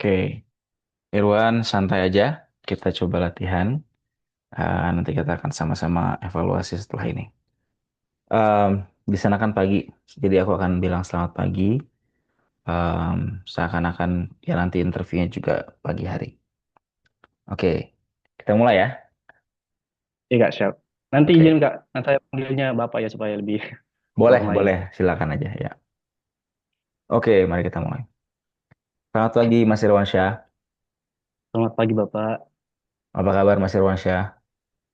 Oke, Irwan, santai aja. Kita coba latihan. Nanti kita akan sama-sama evaluasi setelah ini. Em, di sana kan pagi, jadi aku akan bilang selamat pagi. Seakan-akan ya nanti interviewnya juga pagi hari. Oke, kita mulai ya. Iya Kak, siap. Nanti izin Oke, Kak, nanti saya panggilnya Bapak ya supaya lebih boleh, boleh. formalitas. Silakan aja ya. Oke, mari kita mulai. Selamat pagi, Mas Irwansyah. Selamat pagi Bapak. Apa kabar, Mas Irwansyah?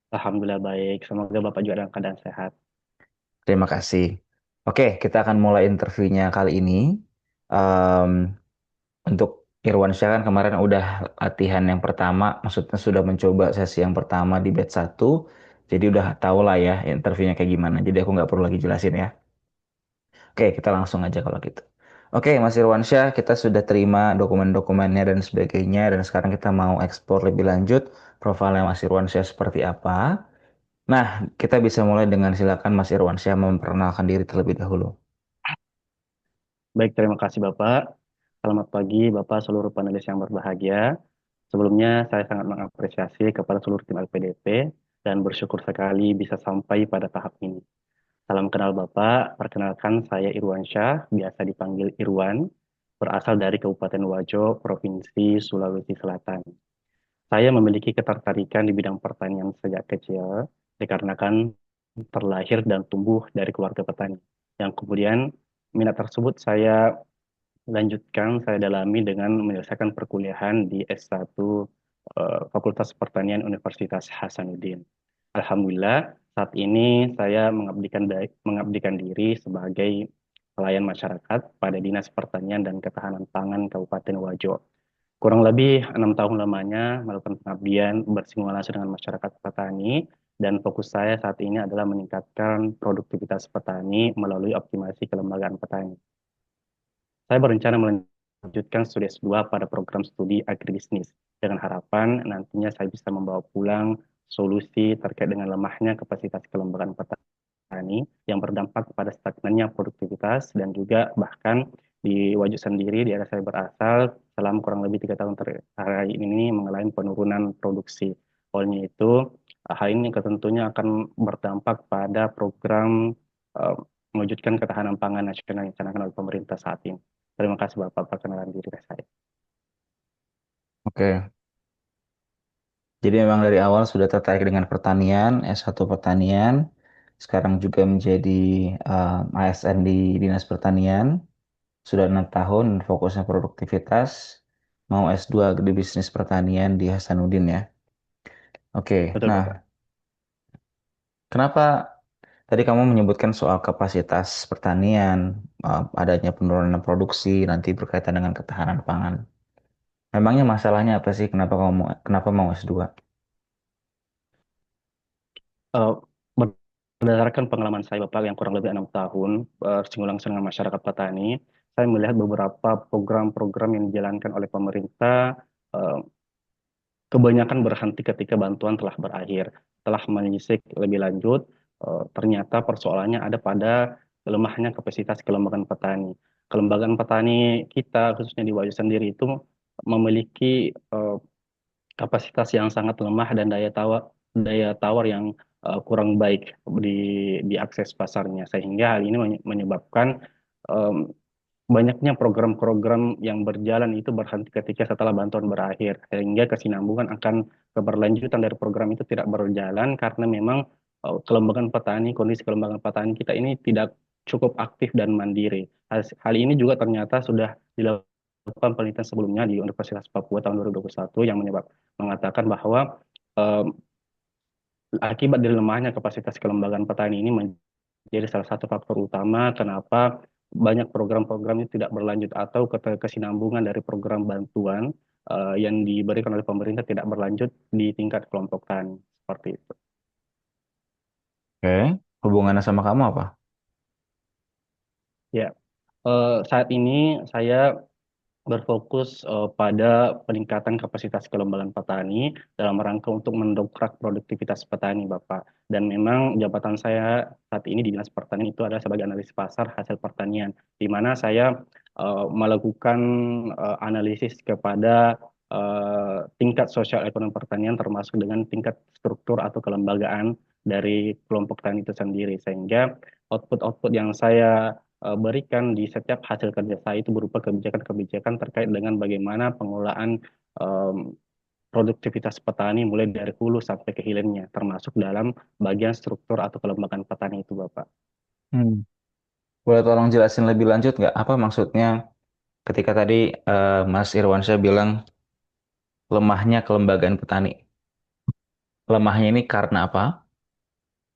Alhamdulillah baik. Semoga Bapak juga dalam keadaan sehat. Terima kasih. Oke, kita akan mulai interviewnya kali ini. Em, Untuk Irwansyah kan kemarin udah latihan yang pertama, maksudnya sudah mencoba sesi yang pertama di batch 1, jadi udah tahu lah ya interviewnya kayak gimana. Jadi aku nggak perlu lagi jelasin ya. Oke, kita langsung aja kalau gitu. Oke, Mas Irwansyah, kita sudah terima dokumen-dokumennya dan sebagainya, dan sekarang kita mau eksplor lebih lanjut profilnya Mas Irwansyah seperti apa. Nah, kita bisa mulai dengan silakan Mas Irwansyah memperkenalkan diri terlebih dahulu. Baik, terima kasih Bapak. Selamat pagi Bapak seluruh panelis yang berbahagia. Sebelumnya saya sangat mengapresiasi kepada seluruh tim LPDP dan bersyukur sekali bisa sampai pada tahap ini. Salam kenal Bapak, perkenalkan saya Irwansyah, biasa dipanggil Irwan, berasal dari Kabupaten Wajo, Provinsi Sulawesi Selatan. Saya memiliki ketertarikan di bidang pertanian sejak kecil, dikarenakan terlahir dan tumbuh dari keluarga petani. Yang kemudian minat tersebut saya lanjutkan, saya dalami dengan menyelesaikan perkuliahan di S1 Fakultas Pertanian Universitas Hasanuddin. Alhamdulillah, saat ini saya mengabdikan diri sebagai pelayan masyarakat pada Dinas Pertanian dan Ketahanan Pangan Kabupaten Wajo. Kurang lebih 6 tahun lamanya melakukan pengabdian bersinggungan langsung dengan masyarakat petani dan fokus saya saat ini adalah meningkatkan produktivitas petani melalui optimasi kelembagaan petani. Saya berencana melanjutkan studi S2 pada program studi agribisnis dengan harapan nantinya saya bisa membawa pulang solusi terkait dengan lemahnya kapasitas kelembagaan petani yang berdampak pada stagnannya produktivitas dan juga bahkan di Wajud sendiri di daerah saya berasal selama kurang lebih 3 tahun terakhir ini mengalami penurunan produksi. Olehnya itu hal ini tentunya akan berdampak pada program eh, mewujudkan ketahanan pangan nasional yang dicanangkan oleh pemerintah saat ini. Terima kasih Bapak perkenalan diri saya. Oke, jadi memang dari awal sudah tertarik dengan pertanian, S1 pertanian, sekarang juga menjadi ASN di Dinas Pertanian, sudah 6 tahun, fokusnya produktivitas, mau S2 di bisnis pertanian di Hasanuddin ya. Oke, Betul Bapak. nah kenapa tadi kamu menyebutkan soal kapasitas pertanian, adanya penurunan produksi, nanti berkaitan dengan ketahanan pangan. Memangnya masalahnya apa sih? Kenapa mau S2? Eh, Berdasarkan pengalaman saya Bapak yang kurang lebih 6 tahun bersinggung langsung dengan masyarakat petani, saya melihat beberapa program-program yang dijalankan oleh pemerintah eh, kebanyakan berhenti ketika bantuan telah berakhir. Setelah menyisik lebih lanjut, ternyata persoalannya ada pada lemahnya kapasitas kelembagaan petani. Kelembagaan petani kita, khususnya di Wajo sendiri itu memiliki kapasitas yang sangat lemah dan daya tawar yang kurang baik di akses pasarnya sehingga hal ini menyebabkan em, banyaknya program-program yang berjalan itu berhenti ketika setelah bantuan berakhir sehingga kesinambungan akan keberlanjutan dari program itu tidak berjalan karena memang kelembagaan petani, kondisi kelembagaan petani kita ini tidak cukup aktif dan mandiri. Hal ini juga ternyata sudah dilakukan penelitian sebelumnya di Universitas Papua tahun 2021 yang mengatakan bahwa eh, akibat dari lemahnya kapasitas kelembagaan petani ini menjadi salah satu faktor utama kenapa banyak program-program itu tidak berlanjut atau kesinambungan dari program bantuan yang diberikan oleh pemerintah tidak berlanjut di tingkat kelompok tani seperti itu. Oke, hubungannya sama kamu apa? Ya, saat ini saya berfokus pada peningkatan kapasitas kelembagaan petani dalam rangka untuk mendongkrak produktivitas petani, Bapak. Dan memang jabatan saya saat ini di Dinas Pertanian itu adalah sebagai analis pasar hasil pertanian, di mana saya melakukan analisis kepada tingkat sosial ekonomi pertanian termasuk dengan tingkat struktur atau kelembagaan dari kelompok tani itu sendiri sehingga output-output yang saya berikan di setiap hasil kerja saya itu berupa kebijakan-kebijakan terkait dengan bagaimana pengelolaan em, produktivitas petani mulai dari hulu sampai ke hilirnya termasuk dalam bagian struktur atau kelembagaan petani itu Bapak. Hmm. Boleh tolong jelasin lebih lanjut nggak? Apa maksudnya ketika tadi Mas Irwansyah bilang lemahnya kelembagaan petani. Lemahnya ini karena apa?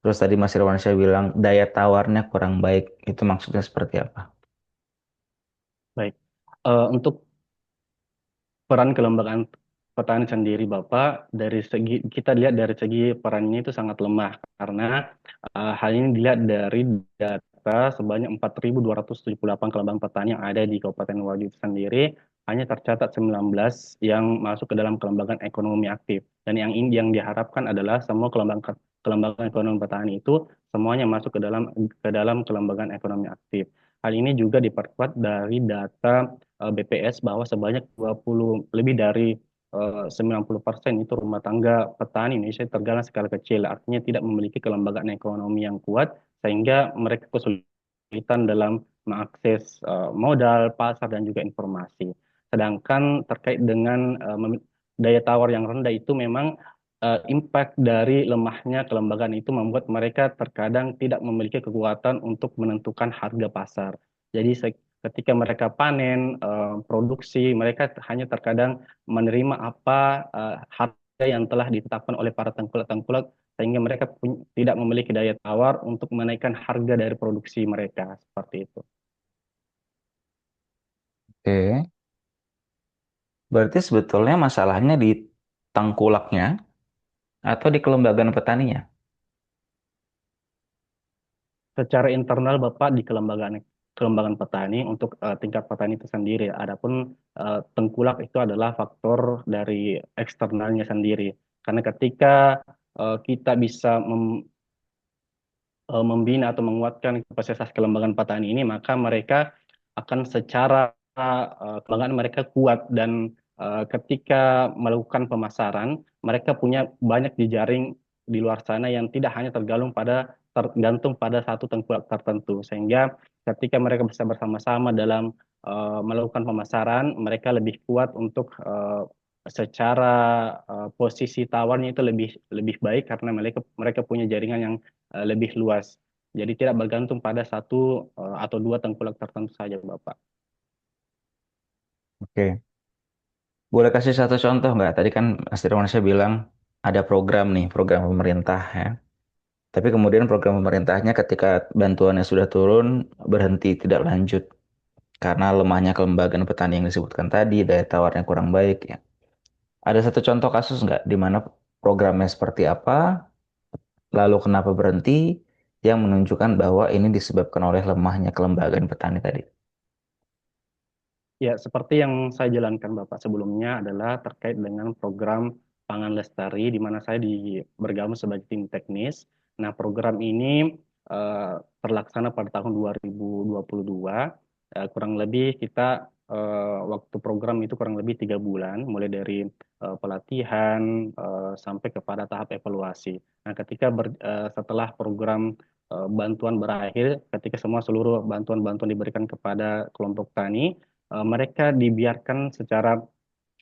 Terus tadi Mas Irwansyah bilang daya tawarnya kurang baik. Itu maksudnya seperti apa? Baik. Untuk peran kelembagaan petani sendiri, Bapak, dari segi kita lihat dari segi perannya itu sangat lemah karena hal ini dilihat dari data sebanyak 4.278 kelembagaan petani yang ada di Kabupaten Wajo itu sendiri hanya tercatat 19 yang masuk ke dalam kelembagaan ekonomi aktif. Dan yang diharapkan adalah semua kelembagaan ekonomi petani itu semuanya masuk ke dalam kelembagaan ekonomi aktif. Hal ini juga diperkuat dari data BPS bahwa sebanyak 20 lebih dari 90% itu rumah tangga petani Indonesia tergolong skala kecil, artinya tidak memiliki kelembagaan ekonomi yang kuat sehingga mereka kesulitan dalam mengakses modal, pasar dan juga informasi. Sedangkan terkait dengan daya tawar yang rendah itu memang impact dari lemahnya kelembagaan itu membuat mereka terkadang tidak memiliki kekuatan untuk menentukan harga pasar. Jadi ketika mereka panen produksi, mereka hanya terkadang menerima apa harga yang telah ditetapkan oleh para tengkulak-tengkulak sehingga mereka tidak memiliki daya tawar untuk menaikkan harga dari produksi mereka seperti itu. Oke. Berarti sebetulnya masalahnya di tengkulaknya atau di kelembagaan petaninya. Secara internal Bapak di kelembagaan petani untuk tingkat petani itu sendiri. Adapun tengkulak itu adalah faktor dari eksternalnya sendiri. Karena ketika kita bisa membina atau menguatkan kapasitas kelembagaan petani ini, maka mereka akan secara kelembagaan mereka kuat dan ketika melakukan pemasaran, mereka punya banyak jejaring di luar sana yang tidak hanya tergantung pada satu tengkulak tertentu, sehingga ketika mereka bisa bersama-sama dalam melakukan pemasaran, mereka lebih kuat untuk secara posisi tawarnya itu lebih lebih baik karena mereka mereka punya jaringan yang lebih luas. Jadi tidak bergantung pada satu atau dua tengkulak tertentu saja, Bapak. Oke. Boleh kasih satu contoh nggak? Tadi kan Mas Irwansyah bilang ada program nih, program pemerintah ya. Tapi kemudian program pemerintahnya ketika bantuannya sudah turun berhenti tidak lanjut karena lemahnya kelembagaan petani yang disebutkan tadi, daya tawarnya kurang baik ya. Ada satu contoh kasus nggak di mana programnya seperti apa, lalu kenapa berhenti, yang menunjukkan bahwa ini disebabkan oleh lemahnya kelembagaan petani tadi. Ya, seperti yang saya jalankan Bapak sebelumnya adalah terkait dengan program Pangan Lestari, di mana saya bergabung sebagai tim teknis. Nah, program ini terlaksana pada tahun 2022. Kurang lebih kita waktu program itu kurang lebih 3 bulan, mulai dari pelatihan sampai kepada tahap evaluasi. Nah, setelah program bantuan berakhir, ketika semua seluruh bantuan-bantuan diberikan kepada kelompok tani, mereka dibiarkan secara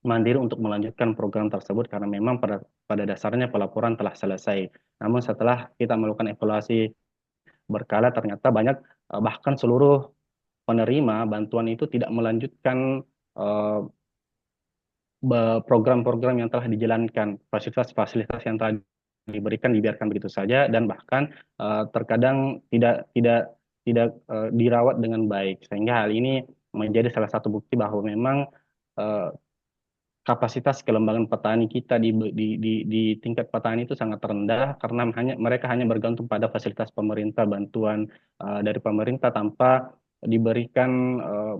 mandiri untuk melanjutkan program tersebut karena memang pada pada dasarnya pelaporan telah selesai. Namun setelah kita melakukan evaluasi berkala ternyata banyak bahkan seluruh penerima bantuan itu tidak melanjutkan eh, program-program yang telah dijalankan, fasilitas-fasilitas yang telah diberikan dibiarkan begitu saja dan bahkan terkadang tidak tidak tidak dirawat dengan baik sehingga hal ini menjadi salah satu bukti bahwa memang eh, kapasitas kelembagaan petani kita di tingkat petani itu sangat rendah karena mereka hanya bergantung pada fasilitas pemerintah, bantuan dari pemerintah tanpa diberikan eh,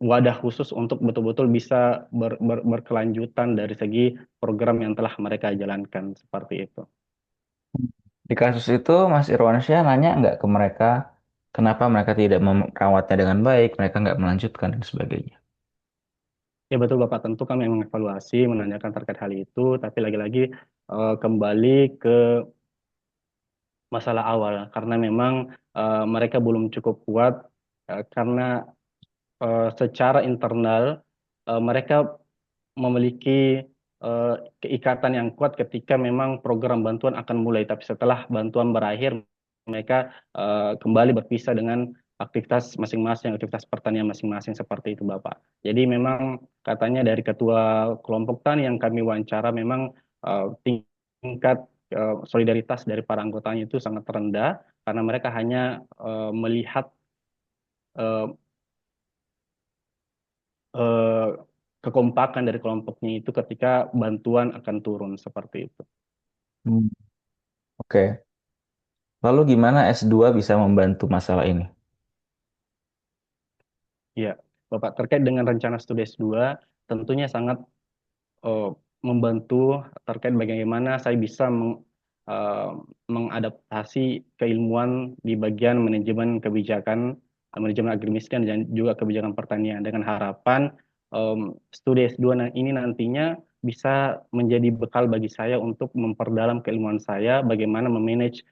wadah khusus untuk betul-betul bisa berkelanjutan dari segi program yang telah mereka jalankan seperti itu. Di kasus itu Mas Irwansyah nanya nggak ke mereka, Kenapa mereka tidak merawatnya dengan baik, mereka nggak melanjutkan dan sebagainya. Ya betul Bapak, tentu kami mengevaluasi, menanyakan terkait hal itu, tapi lagi-lagi kembali ke masalah awal, karena memang mereka belum cukup kuat, karena secara internal mereka memiliki eh, keikatan yang kuat ketika memang program bantuan akan mulai, tapi setelah bantuan berakhir, mereka kembali berpisah dengan aktivitas masing-masing, aktivitas pertanian masing-masing seperti itu, Bapak. Jadi memang katanya dari ketua kelompok tani yang kami wawancara, memang tingkat solidaritas dari para anggotanya itu sangat rendah karena mereka hanya melihat eh, eh, kekompakan dari kelompoknya itu ketika bantuan akan turun seperti itu. Hmm. Oke. Lalu gimana S2 bisa membantu masalah ini? Ya, Bapak, terkait dengan rencana studi S2, tentunya sangat eh, membantu terkait bagaimana saya bisa eh, mengadaptasi keilmuan di bagian manajemen kebijakan, manajemen agribisnis dan juga kebijakan pertanian dengan harapan studi S2 ini nantinya bisa menjadi bekal bagi saya untuk memperdalam keilmuan saya bagaimana memanage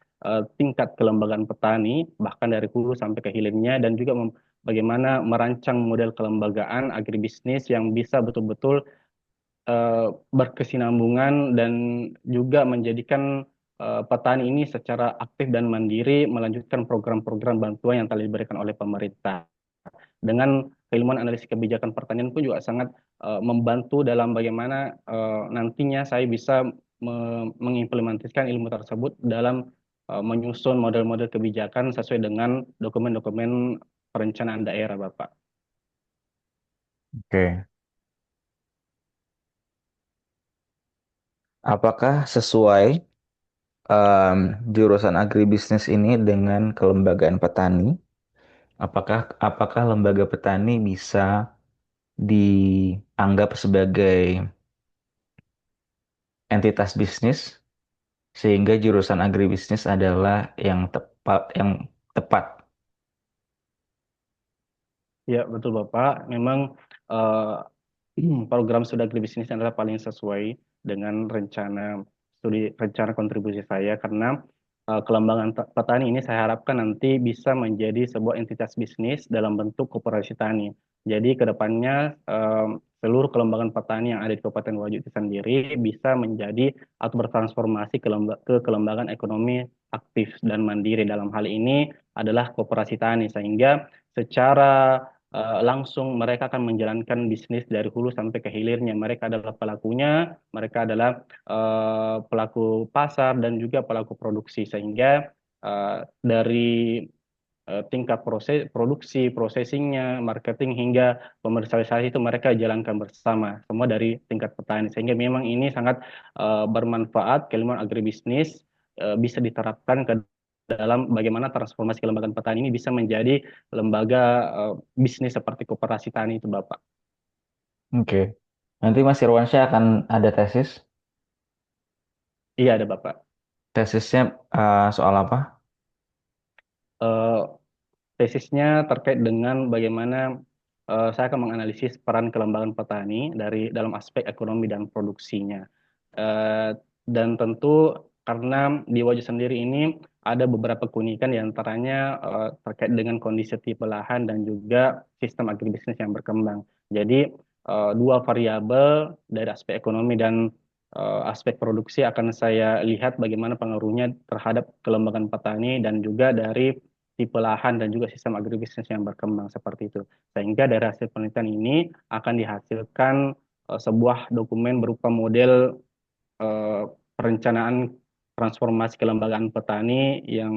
tingkat kelembagaan petani bahkan dari hulu sampai ke hilirnya dan juga bagaimana merancang model kelembagaan agribisnis yang bisa betul-betul berkesinambungan dan juga menjadikan petani ini secara aktif dan mandiri melanjutkan program-program bantuan yang telah diberikan oleh pemerintah. Dengan keilmuan analisis kebijakan pertanian pun juga sangat membantu dalam bagaimana nantinya saya bisa mengimplementasikan ilmu tersebut dalam menyusun model-model kebijakan sesuai dengan dokumen-dokumen perencanaan daerah, Bapak. Oke. Apakah sesuai em, jurusan agribisnis ini dengan kelembagaan petani? Apakah lembaga petani bisa dianggap sebagai entitas bisnis sehingga jurusan agribisnis adalah yang tepat? Ya, betul Bapak. Memang program studi agribisnis adalah paling sesuai dengan rencana kontribusi saya karena kelembagaan petani ini saya harapkan nanti bisa menjadi sebuah entitas bisnis dalam bentuk koperasi tani. Jadi ke depannya seluruh kelembagaan petani yang ada di Kabupaten Wajo itu sendiri bisa menjadi atau bertransformasi ke kelembagaan ekonomi aktif dan mandiri. Dalam hal ini adalah koperasi tani sehingga secara langsung mereka akan menjalankan bisnis dari hulu sampai ke hilirnya. Mereka adalah pelakunya, mereka adalah pelaku pasar dan juga pelaku produksi. Sehingga dari tingkat produksi, processingnya, marketing hingga komersialisasi itu mereka jalankan bersama, semua dari tingkat petani. Sehingga memang ini sangat bermanfaat keilmuan agribisnis bisa diterapkan ke dalam bagaimana transformasi kelembagaan petani ini bisa menjadi lembaga bisnis seperti koperasi tani itu, Bapak. Oke. Nanti Mas Irwansyah akan ada tesis. Iya, ada Bapak. Tesisnya soal apa? Eh, Tesisnya terkait dengan bagaimana saya akan menganalisis peran kelembagaan petani dari dalam aspek ekonomi dan produksinya. Eh, dan tentu karena di Wajah sendiri ini ada beberapa keunikan di antaranya terkait dengan kondisi tipe lahan dan juga sistem agribisnis yang berkembang. Jadi dua variabel dari aspek ekonomi dan aspek produksi akan saya lihat bagaimana pengaruhnya terhadap kelembagaan petani dan juga dari tipe lahan dan juga sistem agribisnis yang berkembang seperti itu. Sehingga dari hasil penelitian ini akan dihasilkan sebuah dokumen berupa model eh, perencanaan transformasi kelembagaan petani yang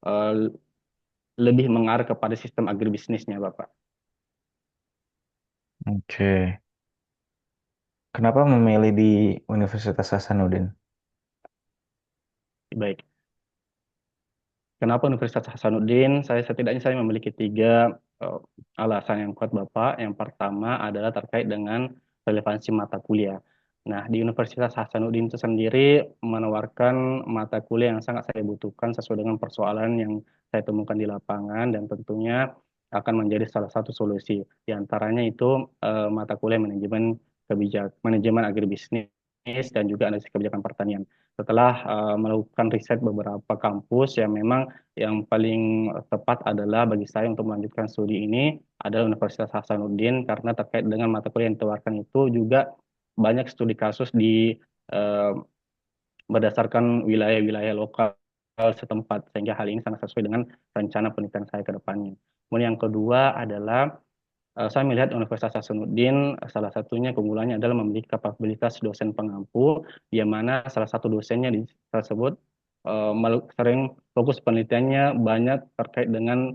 eh, lebih mengarah kepada sistem agribisnisnya, Bapak. Oke. Kenapa memilih di Universitas Hasanuddin? Baik. Kenapa Universitas Hasanuddin? Setidaknya saya memiliki tiga alasan yang kuat, Bapak. Yang pertama adalah terkait dengan relevansi mata kuliah. Nah, di Universitas Hasanuddin itu sendiri menawarkan mata kuliah yang sangat saya butuhkan sesuai dengan persoalan yang saya temukan di lapangan dan tentunya akan menjadi salah satu solusi. Di antaranya itu mata kuliah manajemen agribisnis dan juga analisis kebijakan pertanian. Setelah melakukan riset beberapa kampus yang memang yang paling tepat adalah bagi saya untuk melanjutkan studi ini adalah Universitas Hasanuddin karena terkait dengan mata kuliah yang ditawarkan itu juga banyak studi kasus eh, berdasarkan wilayah-wilayah lokal setempat sehingga hal ini sangat sesuai dengan rencana penelitian saya ke depannya. Kemudian yang kedua adalah saya melihat Universitas Hasanuddin salah satunya keunggulannya adalah memiliki kapabilitas dosen pengampu, di mana salah satu dosennya tersebut sering fokus penelitiannya banyak terkait dengan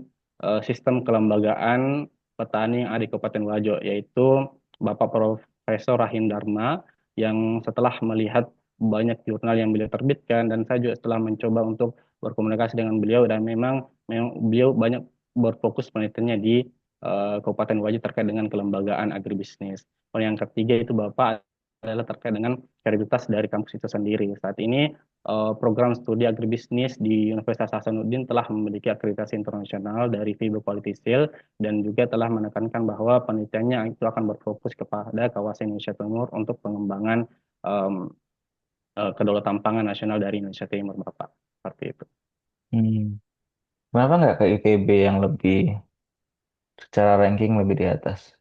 sistem kelembagaan petani yang ada di Kabupaten Wajo, yaitu Bapak Profesor Rahim Dharma, yang setelah melihat banyak jurnal yang beliau terbitkan, dan saya juga setelah mencoba untuk berkomunikasi dengan beliau, dan memang beliau banyak berfokus penelitiannya di Kabupaten Wajo terkait dengan kelembagaan agribisnis. Yang ketiga itu Bapak adalah terkait dengan kredibilitas dari kampus itu sendiri. Saat ini program studi agribisnis di Universitas Hasanuddin telah memiliki akreditasi internasional dari FIBO Quality Seal dan juga telah menekankan bahwa penelitiannya itu akan berfokus kepada kawasan Indonesia Timur untuk pengembangan um, kedaulatan pangan nasional dari Indonesia Timur, Bapak. Seperti itu. Hmm. Kenapa nggak ke IPB yang lebih secara ranking lebih di atas?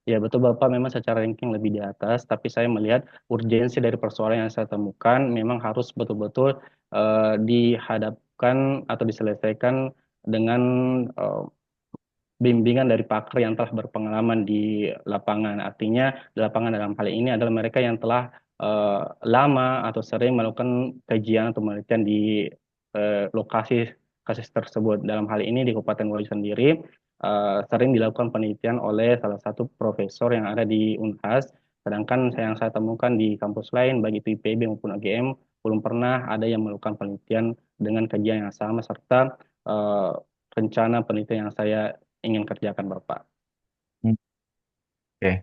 Ya, betul Bapak, memang secara ranking lebih di atas, tapi saya melihat urgensi dari persoalan yang saya temukan memang harus betul-betul dihadapkan atau diselesaikan dengan eh, bimbingan dari pakar yang telah berpengalaman di lapangan. Artinya, di lapangan dalam hal ini adalah mereka yang telah lama atau sering melakukan kajian atau penelitian di lokasi kasus tersebut. Dalam hal ini di Kabupaten Wajo sendiri sering dilakukan penelitian oleh salah satu profesor yang ada di Unhas. Sedangkan yang saya temukan di kampus lain, baik itu IPB maupun UGM, belum pernah ada yang melakukan penelitian dengan kajian yang sama serta rencana penelitian yang saya ingin kerjakan, Bapak. Hmm. Oke.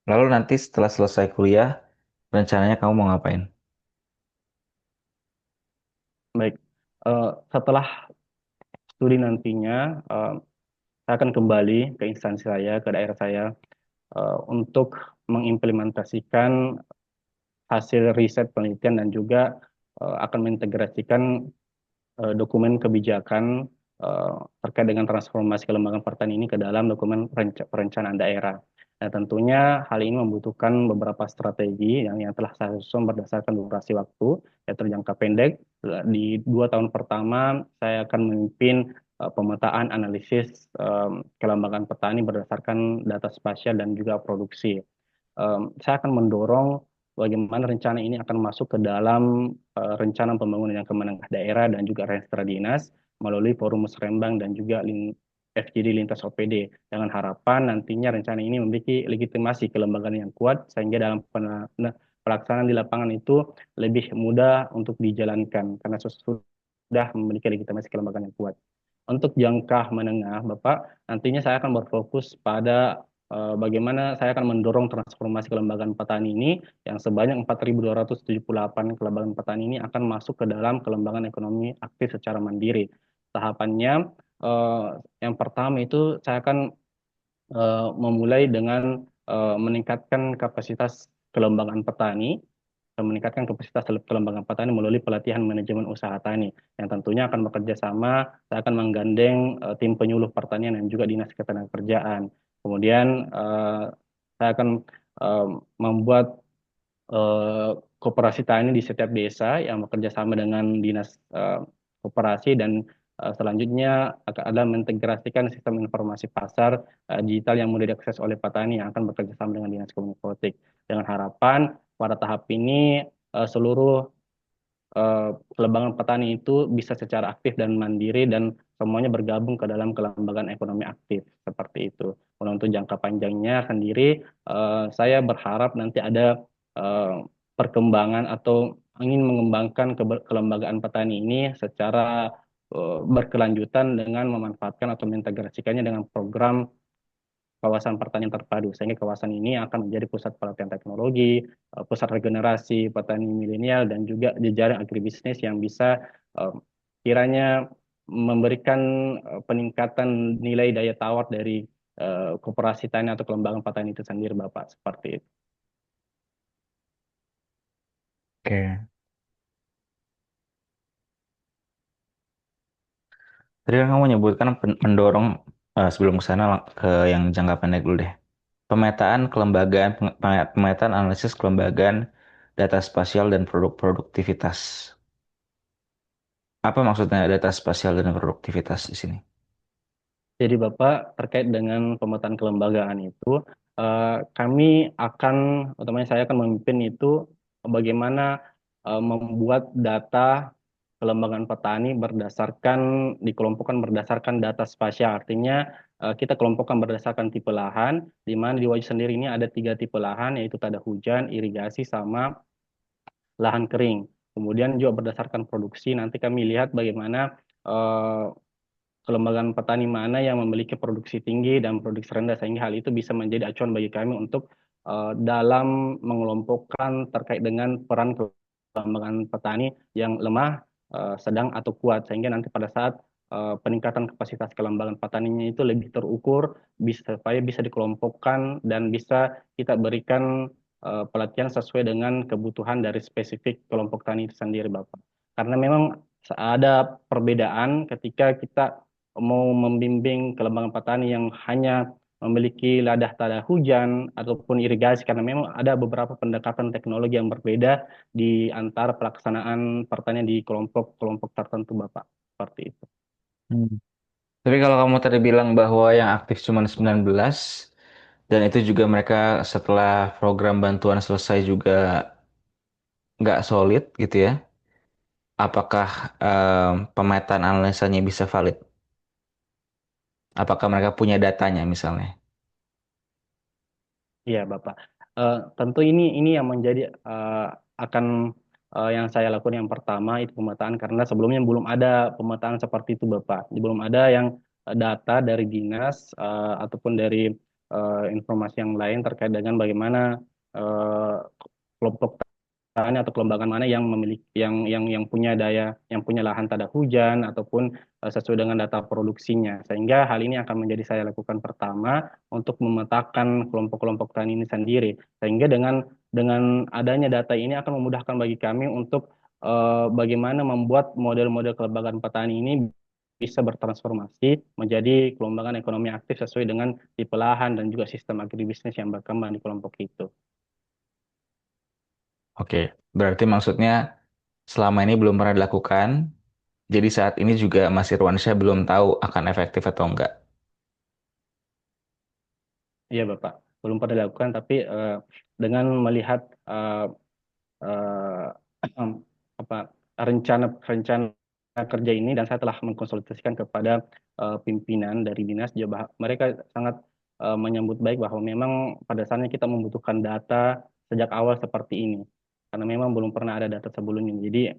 Lalu nanti setelah selesai kuliah, rencananya kamu mau ngapain? Baik, setelah studi nantinya, saya akan kembali ke instansi saya, ke daerah saya, untuk mengimplementasikan hasil riset penelitian dan juga akan mengintegrasikan dokumen kebijakan eh, terkait dengan transformasi kelembagaan pertanian ini ke dalam dokumen perencanaan daerah. Nah, tentunya hal ini membutuhkan beberapa strategi yang telah saya susun berdasarkan durasi waktu, yaitu jangka pendek. Di 2 tahun pertama, saya akan memimpin pemetaan analisis kelembagaan petani berdasarkan data spasial dan juga produksi. Saya akan mendorong bagaimana rencana ini akan masuk ke dalam rencana pembangunan yang menengah daerah dan juga Renstra Dinas melalui Forum Musrembang dan juga FGD Lintas OPD dengan harapan nantinya rencana ini memiliki legitimasi kelembagaan yang kuat sehingga dalam pelaksanaan di lapangan itu lebih mudah untuk dijalankan karena sudah memiliki legitimasi kelembagaan yang kuat. Untuk jangka menengah, Bapak, nantinya saya akan berfokus pada bagaimana saya akan mendorong transformasi kelembagaan petani ini yang sebanyak 4.278 kelembagaan petani ini akan masuk ke dalam kelembagaan ekonomi aktif secara mandiri. Tahapannya eh, yang pertama itu saya akan memulai dengan meningkatkan kapasitas kelembagaan petani dan meningkatkan kapasitas kelembagaan petani melalui pelatihan manajemen usaha tani yang tentunya akan bekerja sama. Saya akan menggandeng tim penyuluh pertanian dan juga dinas ketenagakerjaan. Kemudian saya akan eh, membuat eh, koperasi tani di setiap desa yang bekerja sama dengan dinas koperasi dan selanjutnya akan ada mengintegrasikan sistem informasi pasar digital yang mudah diakses oleh petani yang akan bekerja sama dengan dinas kominfotik dengan harapan pada tahap ini seluruh kelembagaan petani itu bisa secara aktif dan mandiri dan semuanya bergabung ke dalam kelembagaan ekonomi aktif seperti itu. Kalau untuk jangka panjangnya sendiri, saya berharap nanti ada eh, perkembangan atau ingin mengembangkan kelembagaan petani ini secara berkelanjutan dengan memanfaatkan atau mengintegrasikannya dengan program kawasan pertanian terpadu, sehingga kawasan ini akan menjadi pusat pelatihan teknologi, pusat regenerasi petani milenial, dan juga jejaring agribisnis yang bisa eh, kiranya memberikan peningkatan nilai daya tawar dari koperasi tani atau kelembagaan petani itu sendiri, Bapak, seperti itu. Oke. Tadi kan kamu menyebutkan mendorong sebelum ke sana ke yang jangka pendek dulu deh. Pemetaan kelembagaan, pemetaan analisis kelembagaan, data spasial dan produk produktivitas. Apa maksudnya data spasial dan produktivitas di sini? Jadi Bapak terkait dengan pemetaan kelembagaan itu, kami akan, utamanya saya akan memimpin itu bagaimana membuat data kelembagaan petani berdasarkan dikelompokkan berdasarkan data spasial. Artinya kita kelompokkan berdasarkan tipe lahan, di mana di Wajah sendiri ini ada tiga tipe lahan, yaitu tada hujan, irigasi, sama lahan kering. Kemudian juga berdasarkan produksi, nanti kami lihat bagaimana eh, kelembagaan petani mana yang memiliki produksi tinggi dan produksi rendah, sehingga hal itu bisa menjadi acuan bagi kami untuk dalam mengelompokkan terkait dengan peran kelembagaan petani yang lemah, sedang atau kuat, sehingga nanti pada saat peningkatan kapasitas kelembagaan petaninya itu lebih terukur, bisa supaya bisa dikelompokkan dan bisa kita berikan pelatihan sesuai dengan kebutuhan dari spesifik kelompok tani itu sendiri, Bapak. Karena memang ada perbedaan ketika kita mau membimbing kelembagaan petani yang hanya memiliki ladah tada hujan ataupun irigasi, karena memang ada beberapa pendekatan teknologi yang berbeda di antara pelaksanaan pertanian di kelompok-kelompok tertentu, Bapak. Seperti itu. Hmm. Tapi kalau kamu tadi bilang bahwa yang aktif cuma 19 dan itu juga mereka setelah program bantuan selesai juga nggak solid gitu ya. Apakah pemetaan analisanya bisa valid? Apakah mereka punya datanya misalnya? Iya, Bapak. Tentu ini yang menjadi akan yang saya lakukan yang pertama itu pemetaan, karena sebelumnya belum ada pemetaan seperti itu, Bapak. Belum ada yang data dari dinas ataupun dari informasi yang lain terkait dengan bagaimana eh, kelompok tani atau kelembagaan mana yang memiliki yang punya daya yang punya lahan tada hujan ataupun sesuai dengan data produksinya, sehingga hal ini akan menjadi saya lakukan pertama untuk memetakan kelompok-kelompok tani ini sendiri, sehingga dengan adanya data ini akan memudahkan bagi kami untuk bagaimana membuat model-model kelembagaan petani ini bisa bertransformasi menjadi kelembagaan ekonomi aktif sesuai dengan tipe lahan dan juga sistem agribisnis yang berkembang di kelompok itu. Oke, berarti maksudnya selama ini belum pernah dilakukan, jadi saat ini juga Mas Irwansyah belum tahu akan efektif atau enggak. Iya, Bapak. Belum pernah dilakukan, tapi dengan melihat eh, apa rencana rencana kerja ini, dan saya telah mengkonsultasikan kepada pimpinan dari dinas, juga mereka sangat menyambut baik bahwa memang pada saatnya kita membutuhkan data sejak awal seperti ini, karena memang belum pernah ada data sebelumnya. Jadi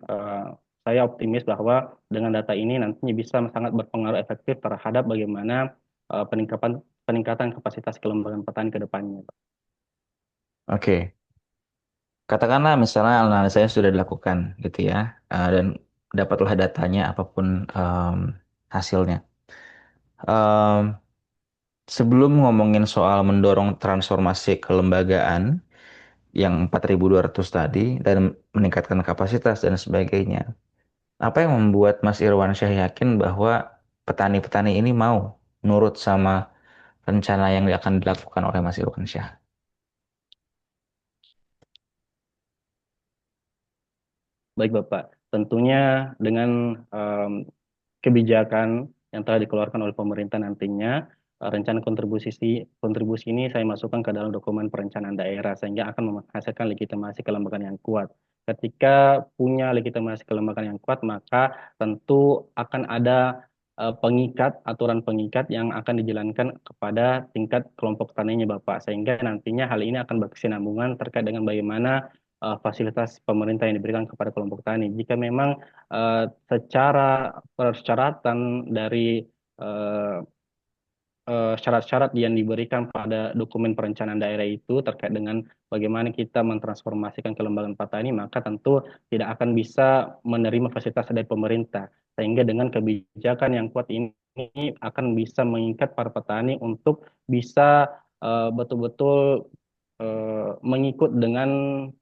saya optimis bahwa dengan data ini nantinya bisa sangat berpengaruh efektif terhadap bagaimana peningkatan peningkatan kapasitas kelembagaan petani ke depannya, Pak. Oke, katakanlah misalnya analisanya sudah dilakukan gitu ya, dan dapatlah datanya apapun hasilnya. Em, Sebelum ngomongin soal mendorong transformasi kelembagaan yang 4.200 tadi dan meningkatkan kapasitas dan sebagainya, apa yang membuat Mas Irwansyah yakin bahwa petani-petani ini mau nurut sama rencana yang akan dilakukan oleh Mas Irwansyah? Baik, Bapak. Tentunya dengan kebijakan yang telah dikeluarkan oleh pemerintah nantinya, rencana kontribusi ini saya masukkan ke dalam dokumen perencanaan daerah, sehingga akan menghasilkan legitimasi kelembagaan yang kuat. Ketika punya legitimasi kelembagaan yang kuat, maka tentu akan ada aturan pengikat yang akan dijalankan kepada tingkat kelompok taninya, Bapak, sehingga nantinya hal ini akan berkesinambungan terkait dengan bagaimana fasilitas pemerintah yang diberikan kepada kelompok tani. Jika memang secara persyaratan dari eh, syarat-syarat yang diberikan pada dokumen perencanaan daerah itu terkait dengan bagaimana kita mentransformasikan kelembagaan petani, maka tentu tidak akan bisa menerima fasilitas dari pemerintah. Sehingga dengan kebijakan yang kuat ini akan bisa mengikat para petani untuk bisa betul-betul mengikut dengan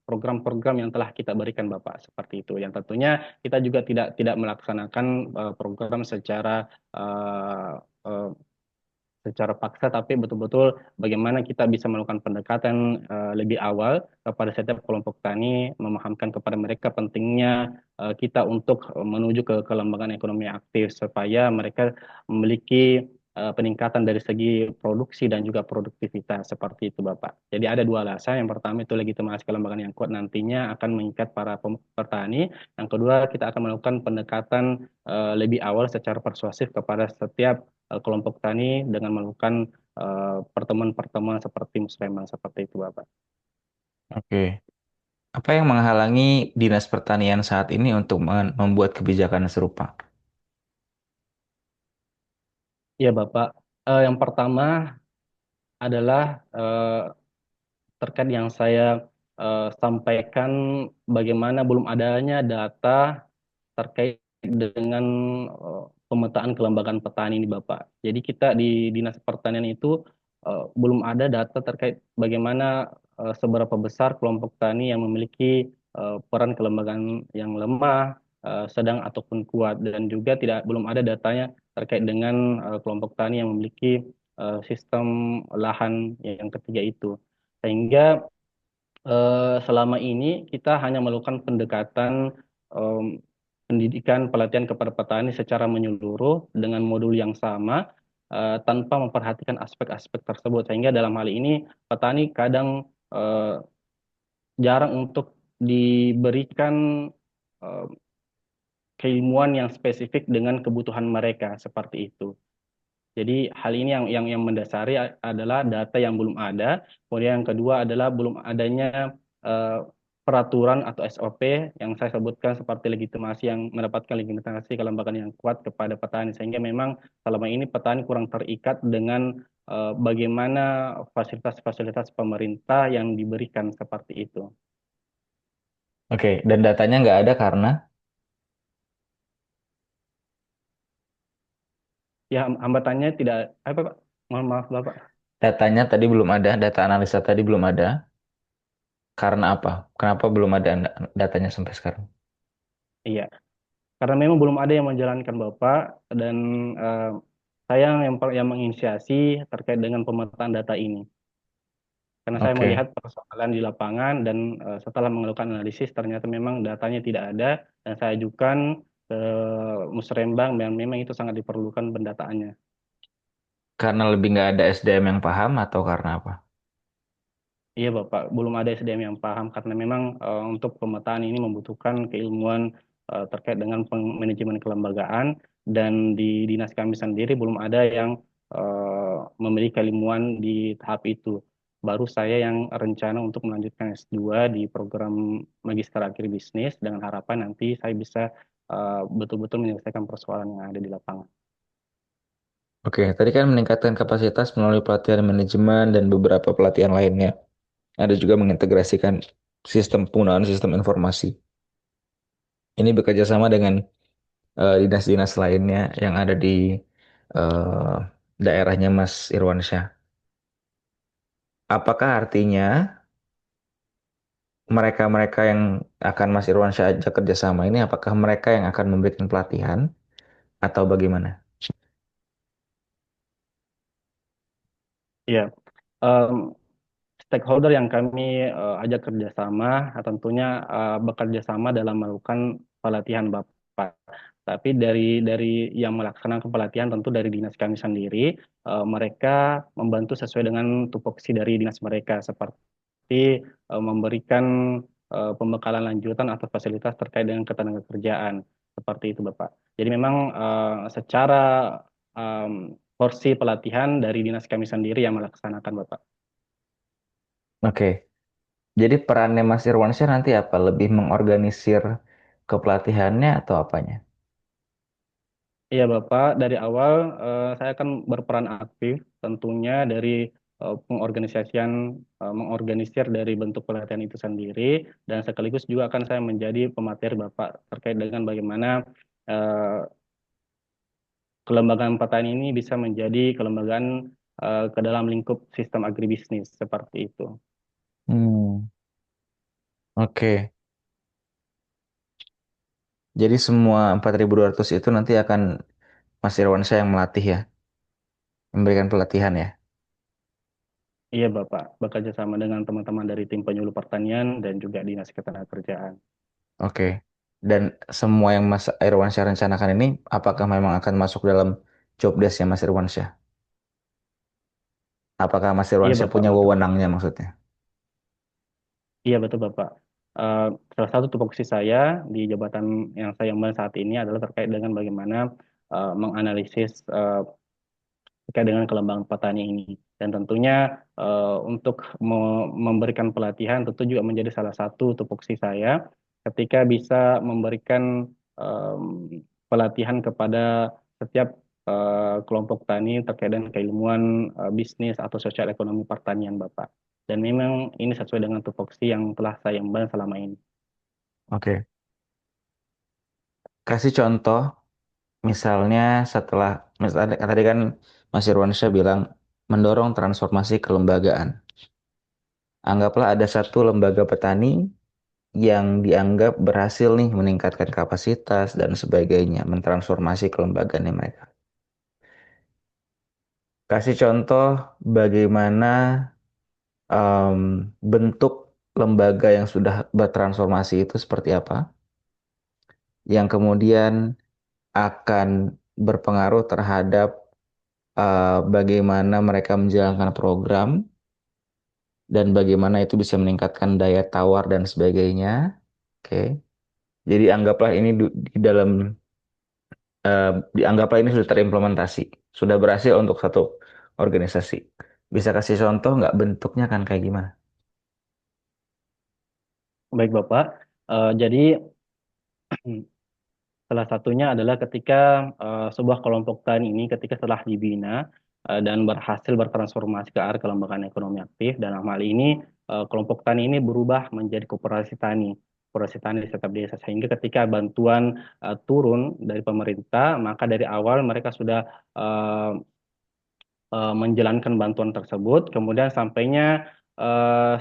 program-program yang telah kita berikan Bapak seperti itu. Yang tentunya kita juga tidak melaksanakan program eh, eh, secara paksa, tapi betul-betul bagaimana kita bisa melakukan pendekatan lebih awal kepada setiap kelompok tani, memahamkan kepada mereka pentingnya kita untuk menuju ke kelembagaan ekonomi aktif supaya mereka memiliki peningkatan dari segi produksi dan juga produktivitas seperti itu Bapak. Jadi ada dua alasan. Yang pertama itu legitimasi kelembagaan yang kuat nantinya akan mengikat para petani. Yang kedua kita akan melakukan pendekatan lebih awal secara persuasif kepada setiap kelompok tani dengan melakukan pertemuan-pertemuan seperti musrembang seperti itu Bapak. Oke. Apa yang menghalangi Dinas Pertanian saat ini untuk membuat kebijakan serupa? Ya Bapak, yang pertama adalah terkait yang saya sampaikan bagaimana belum adanya data terkait dengan pemetaan kelembagaan petani ini Bapak. Jadi kita di Dinas Pertanian itu belum ada data terkait bagaimana seberapa besar kelompok tani yang memiliki peran kelembagaan yang lemah, sedang ataupun kuat, dan juga belum ada datanya terkait dengan kelompok tani yang memiliki sistem lahan yang ketiga itu. Sehingga selama ini kita hanya melakukan pendekatan em, pendidikan pelatihan kepada petani secara menyeluruh dengan modul yang sama tanpa memperhatikan aspek-aspek tersebut, sehingga dalam hal ini petani kadang eh, jarang untuk diberikan eh, keilmuan yang spesifik dengan kebutuhan mereka seperti itu. Jadi hal ini yang mendasari adalah data yang belum ada. Kemudian yang kedua adalah belum adanya eh, peraturan atau SOP yang saya sebutkan seperti legitimasi yang mendapatkan legitimasi kelembagaan yang kuat kepada petani. Sehingga memang selama ini petani kurang terikat dengan bagaimana fasilitas-fasilitas pemerintah yang diberikan seperti itu. Oke, dan datanya nggak ada karena Ya hambatannya tidak apa Pak? Mohon maaf Bapak. datanya tadi belum ada, data analisa tadi belum ada. Karena apa? Kenapa belum ada datanya sampai sekarang? Iya. Karena memang belum ada yang menjalankan Bapak dan eh, saya yang menginisiasi terkait dengan pemetaan data ini. Karena saya Oke, melihat persoalan di lapangan dan setelah melakukan analisis ternyata memang datanya tidak ada dan saya ajukan ke Musrembang dan memang itu sangat diperlukan pendataannya. karena lebih nggak ada SDM yang paham atau karena apa? Iya Bapak, belum ada SDM yang paham karena memang untuk pemetaan ini membutuhkan keilmuan terkait dengan manajemen kelembagaan dan di dinas kami sendiri belum ada yang memiliki keilmuan di tahap itu. Baru saya yang rencana untuk melanjutkan S2 di program Magister Akhir Bisnis dengan harapan nanti saya bisa betul-betul menyelesaikan persoalan yang ada di lapangan. Oke, tadi kan meningkatkan kapasitas melalui pelatihan manajemen dan beberapa pelatihan lainnya. Ada juga mengintegrasikan sistem penggunaan sistem informasi. Ini bekerja sama dengan dinas-dinas lainnya yang ada di eh, daerahnya Mas Irwansyah. Apakah artinya mereka-mereka yang akan Mas Irwansyah ajak kerjasama ini, apakah mereka yang akan memberikan pelatihan atau bagaimana? Iya, em, stakeholder yang kami ajak kerjasama tentunya bekerja sama dalam melakukan pelatihan Bapak. Tapi dari yang melaksanakan pelatihan tentu dari dinas kami sendiri, mereka membantu sesuai dengan tupoksi dari dinas mereka seperti memberikan pembekalan lanjutan atau fasilitas terkait dengan ketenagakerjaan seperti itu Bapak. Jadi memang secara porsi pelatihan dari dinas kami sendiri yang melaksanakan Bapak. Oke, jadi perannya Mas Irwansyah nanti apa? Lebih mengorganisir kepelatihannya atau apanya? Iya Bapak, dari awal saya akan berperan aktif tentunya dari pengorganisasian, mengorganisir dari bentuk pelatihan itu sendiri, dan sekaligus juga akan saya menjadi pemateri Bapak terkait dengan bagaimana eh, kelembagaan pertanian ini bisa menjadi kelembagaan ke dalam lingkup sistem agribisnis seperti itu. Hmm, oke. Jadi semua 4.200 itu nanti akan Mas Irwansyah yang melatih ya, memberikan pelatihan ya. Iya Bapak, bekerja sama dengan teman-teman dari tim penyuluh pertanian dan juga Dinas Ketenagakerjaan. Oke. Dan semua yang Mas Irwansyah rencanakan ini, apakah memang akan masuk dalam job desk-nya Mas Irwansyah? Apakah Mas Iya Irwansyah Bapak, punya betul. wewenangnya maksudnya? Iya betul Bapak. Eh, Salah satu tupoksi saya di jabatan yang saya emban saat ini adalah terkait dengan bagaimana menganalisis terkait dengan kelembagaan petani ini. Dan tentunya untuk memberikan pelatihan tentu juga menjadi salah satu tupoksi saya ketika bisa memberikan em, pelatihan kepada setiap kelompok tani terkait dengan keilmuan bisnis atau sosial ekonomi pertanian Bapak. Dan memang ini sesuai dengan tupoksi yang telah saya emban selama ini. Oke. Kasih contoh, misalnya setelah, misalnya tadi kan Mas Irwansyah bilang mendorong transformasi kelembagaan. Anggaplah ada satu lembaga petani yang dianggap berhasil nih meningkatkan kapasitas dan sebagainya, mentransformasi kelembagaannya mereka. Kasih contoh bagaimana bentuk lembaga yang sudah bertransformasi itu seperti apa, yang kemudian akan berpengaruh terhadap bagaimana mereka menjalankan program dan bagaimana itu bisa meningkatkan daya tawar dan sebagainya. Oke. Jadi anggaplah ini di dalam dianggaplah ini sudah terimplementasi, sudah berhasil untuk satu organisasi. Bisa kasih contoh nggak bentuknya kan kayak gimana? Baik Bapak, jadi salah satunya adalah ketika sebuah kelompok tani ini ketika setelah dibina dan berhasil bertransformasi ke arah kelembagaan ekonomi aktif, dalam hal ini kelompok tani ini berubah menjadi koperasi tani di setiap desa, sehingga ketika bantuan turun dari pemerintah, maka dari awal mereka sudah eh, menjalankan bantuan tersebut, kemudian sampainya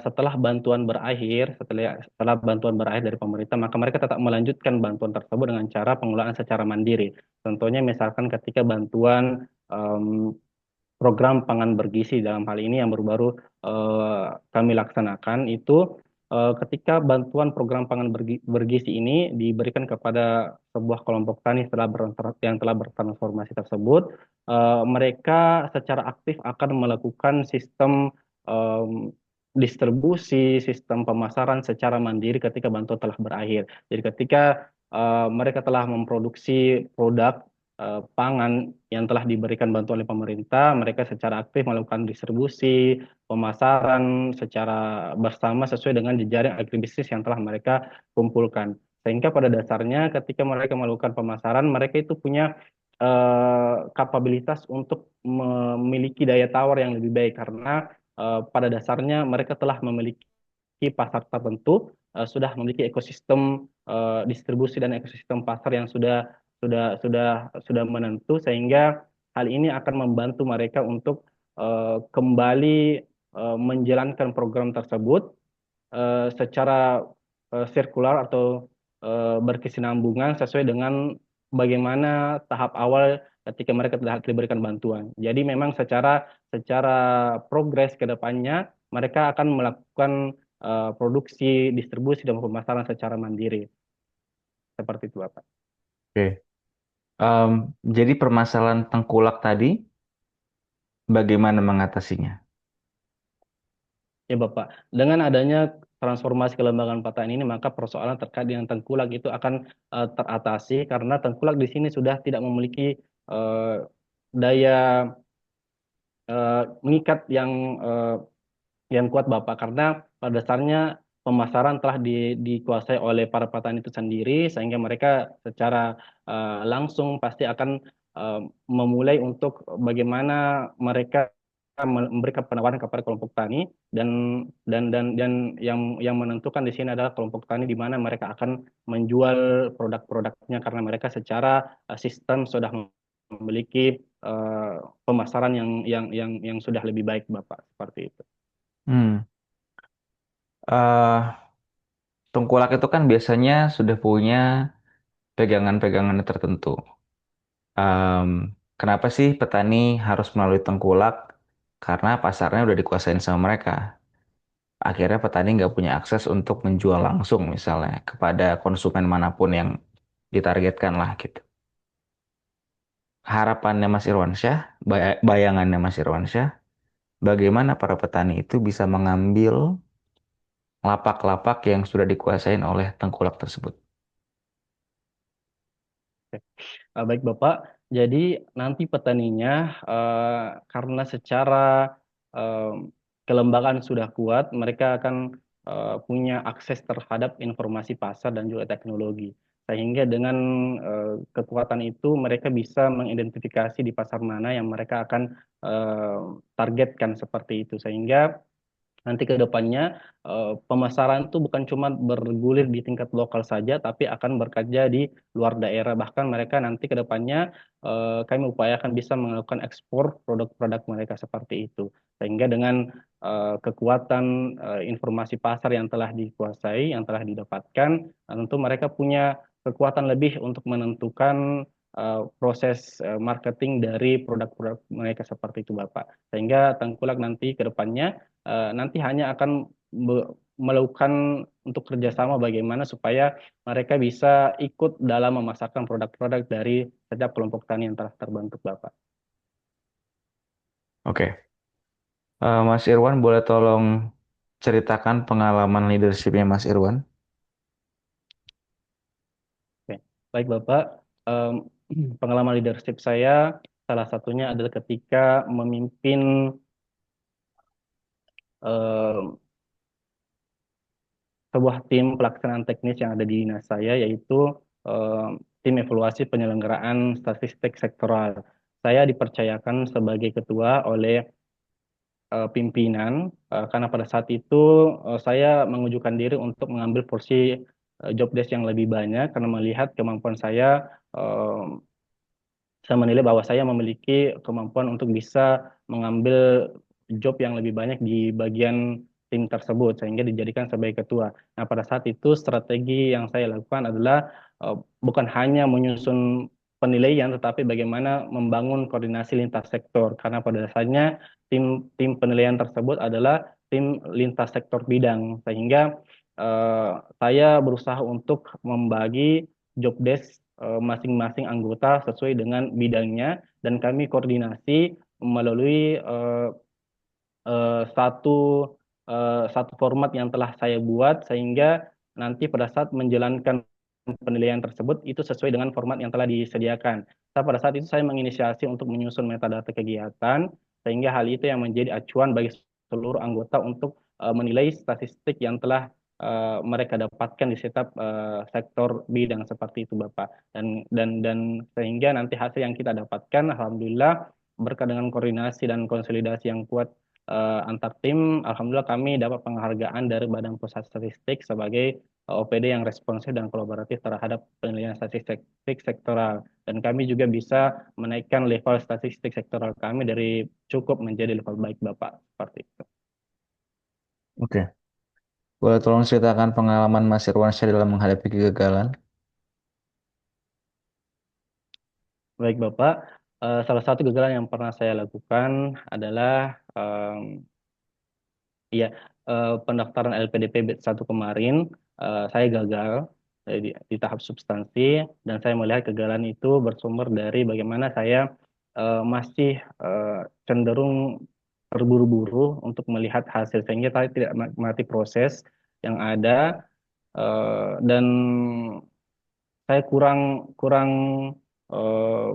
setelah bantuan berakhir, setelah bantuan berakhir dari pemerintah, maka mereka tetap melanjutkan bantuan tersebut dengan cara pengelolaan secara mandiri. Contohnya misalkan ketika bantuan program pangan bergizi dalam hal ini yang baru-baru kami laksanakan itu ketika bantuan program pangan bergizi ini diberikan kepada sebuah kelompok tani yang telah bertransformasi tersebut, mereka secara aktif akan melakukan sistem em, distribusi, sistem pemasaran secara mandiri ketika bantuan telah berakhir. Jadi ketika mereka telah memproduksi produk pangan yang telah diberikan bantuan oleh pemerintah, mereka secara aktif melakukan distribusi, pemasaran secara bersama sesuai dengan jejaring agribisnis yang telah mereka kumpulkan. Sehingga pada dasarnya ketika mereka melakukan pemasaran, mereka itu punya kapabilitas untuk memiliki daya tawar yang lebih baik karena pada dasarnya mereka telah memiliki pasar tertentu, sudah memiliki ekosistem distribusi dan ekosistem pasar yang sudah menentu, sehingga hal ini akan membantu mereka untuk kembali menjalankan program tersebut secara sirkular atau berkesinambungan sesuai dengan bagaimana tahap awal ketika mereka telah diberikan bantuan. Jadi memang secara secara progres ke depannya mereka akan melakukan produksi, distribusi dan pemasaran secara mandiri. Seperti itu, Bapak. Oke. Em, jadi permasalahan tengkulak tadi, bagaimana mengatasinya? Ya, Bapak. Dengan adanya transformasi kelembagaan pertanian ini, maka persoalan terkait dengan tengkulak itu akan teratasi karena tengkulak di sini sudah tidak memiliki eh, daya mengikat yang kuat Bapak, karena pada dasarnya pemasaran telah dikuasai oleh para petani itu sendiri, sehingga mereka secara langsung pasti akan eh, memulai untuk bagaimana mereka memberikan penawaran kepada kelompok tani dan dan yang menentukan di sini adalah kelompok tani di mana mereka akan menjual produk-produknya karena mereka secara sistem sudah memiliki eh, pemasaran yang sudah lebih baik, Bapak, seperti itu. Hmm. eh Tengkulak itu kan biasanya sudah punya pegangan-pegangan tertentu. Em, Kenapa sih petani harus melalui tengkulak? Karena pasarnya udah dikuasain sama mereka. Akhirnya petani nggak punya akses untuk menjual langsung misalnya kepada konsumen manapun yang ditargetkan lah gitu. Harapannya Mas Irwansyah, bayangannya Mas Irwansyah, bagaimana para petani itu bisa mengambil lapak-lapak yang sudah dikuasain oleh tengkulak tersebut. Baik Bapak, jadi nanti petaninya karena secara eh, kelembagaan sudah kuat, mereka akan punya akses terhadap informasi pasar dan juga teknologi. Sehingga dengan kekuatan itu mereka bisa mengidentifikasi di pasar mana yang mereka akan eh, targetkan seperti itu. Sehingga nanti ke depannya pemasaran itu bukan cuma bergulir di tingkat lokal saja, tapi akan berkaca di luar daerah. Bahkan mereka nanti ke depannya kami upayakan bisa melakukan ekspor produk-produk mereka seperti itu. Sehingga dengan kekuatan informasi pasar yang telah dikuasai, yang telah didapatkan, tentu mereka punya kekuatan lebih untuk menentukan proses marketing dari produk-produk mereka seperti itu, Bapak. Sehingga Tengkulak nanti ke depannya nanti hanya akan melakukan untuk kerjasama bagaimana supaya mereka bisa ikut dalam memasarkan produk-produk dari setiap kelompok tani yang telah terbentuk, Bapak. Oke. Mas Irwan boleh tolong ceritakan pengalaman leadershipnya Mas Irwan? Oke. Baik, Bapak. Em, Pengalaman leadership saya salah satunya adalah ketika memimpin em, sebuah tim pelaksanaan teknis yang ada di dinas saya, yaitu tim evaluasi penyelenggaraan statistik sektoral. Saya dipercayakan sebagai ketua oleh pimpinan karena pada saat itu saya mengajukan diri untuk mengambil porsi job desk yang lebih banyak karena melihat kemampuan saya menilai bahwa saya memiliki kemampuan untuk bisa mengambil job yang lebih banyak di bagian tim tersebut sehingga dijadikan sebagai ketua. Nah, pada saat itu strategi yang saya lakukan adalah bukan hanya menyusun penilaian tetapi bagaimana membangun koordinasi lintas sektor karena pada dasarnya tim tim penilaian tersebut adalah tim lintas sektor bidang sehingga saya berusaha untuk membagi job desk masing-masing anggota sesuai dengan bidangnya dan kami koordinasi melalui satu satu format yang telah saya buat sehingga nanti pada saat menjalankan penilaian tersebut itu sesuai dengan format yang telah disediakan. Nah, pada saat itu saya menginisiasi untuk menyusun metadata kegiatan sehingga hal itu yang menjadi acuan bagi seluruh anggota untuk menilai statistik yang telah mereka dapatkan di setiap sektor bidang seperti itu, Bapak. Dan sehingga nanti hasil yang kita dapatkan alhamdulillah berkat dengan koordinasi dan konsolidasi yang kuat antar tim, alhamdulillah kami dapat penghargaan dari Badan Pusat Statistik sebagai OPD yang responsif dan kolaboratif terhadap penilaian statistik sektoral. Dan kami juga bisa menaikkan level statistik sektoral kami dari cukup menjadi level baik, Bapak. Seperti itu. Oke. Boleh tolong ceritakan pengalaman Mas Irwansyah dalam menghadapi kegagalan? Baik, Bapak. Salah satu kegagalan yang pernah saya lakukan adalah iya, pendaftaran LPDP batch 1 kemarin saya gagal di tahap substansi dan saya melihat kegagalan itu bersumber dari bagaimana saya masih cenderung terburu-buru untuk melihat hasil sehingga saya tidak menikmati proses yang ada dan saya kurang kurang eh,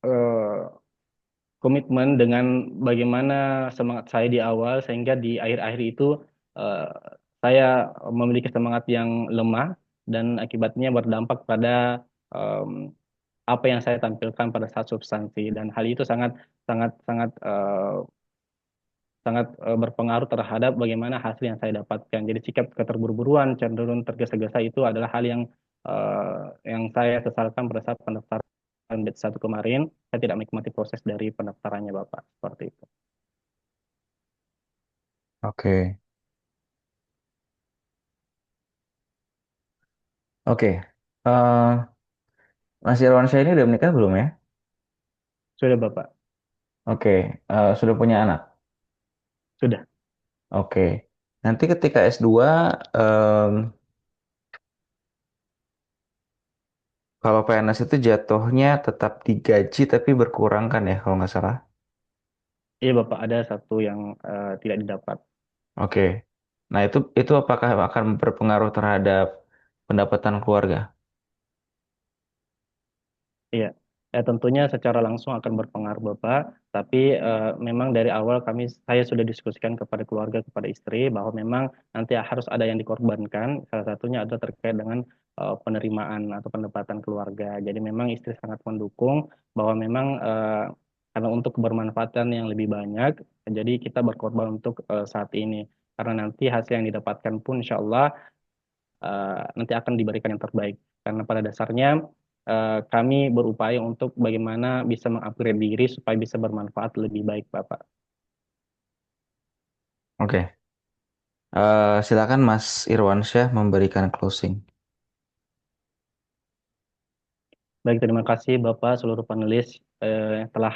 eh, komitmen dengan bagaimana semangat saya di awal sehingga di akhir-akhir itu eh, saya memiliki semangat yang lemah dan akibatnya berdampak pada apa yang saya tampilkan pada saat substansi, dan hal itu sangat sangat sangat berpengaruh terhadap bagaimana hasil yang saya dapatkan. Jadi sikap keterburu-buruan, cenderung tergesa-gesa itu adalah hal yang saya sesalkan pada saat pendaftaran batch 1 kemarin. Saya tidak menikmati proses dari pendaftarannya, Bapak. Seperti itu. Oke. Oke. Eh, Mas Irwansyah ini udah menikah belum ya? Sudah, Bapak. Oke. Sudah punya anak? Sudah. Oke. Nanti ketika S2, em, kalau PNS itu jatuhnya tetap digaji tapi berkurang kan ya kalau nggak salah? Iya, Bapak, ada satu yang tidak didapat. Oke. Nah, itu apakah akan berpengaruh terhadap pendapatan keluarga? Iya, ya tentunya secara langsung akan berpengaruh Bapak, tapi memang dari awal saya sudah diskusikan kepada keluarga, kepada istri bahwa memang nanti harus ada yang dikorbankan. Salah satunya adalah terkait dengan penerimaan atau pendapatan keluarga. Jadi memang istri sangat mendukung bahwa memang karena untuk kebermanfaatan yang lebih banyak, jadi kita berkorban untuk saat ini. Karena nanti hasil yang didapatkan pun insya Allah nanti akan diberikan yang terbaik. Karena pada dasarnya kami berupaya untuk bagaimana bisa mengupgrade diri supaya bisa bermanfaat lebih baik, Bapak. Oke. Silakan Mas Irwansyah memberikan closing. Baik, terima kasih Bapak seluruh panelis yang telah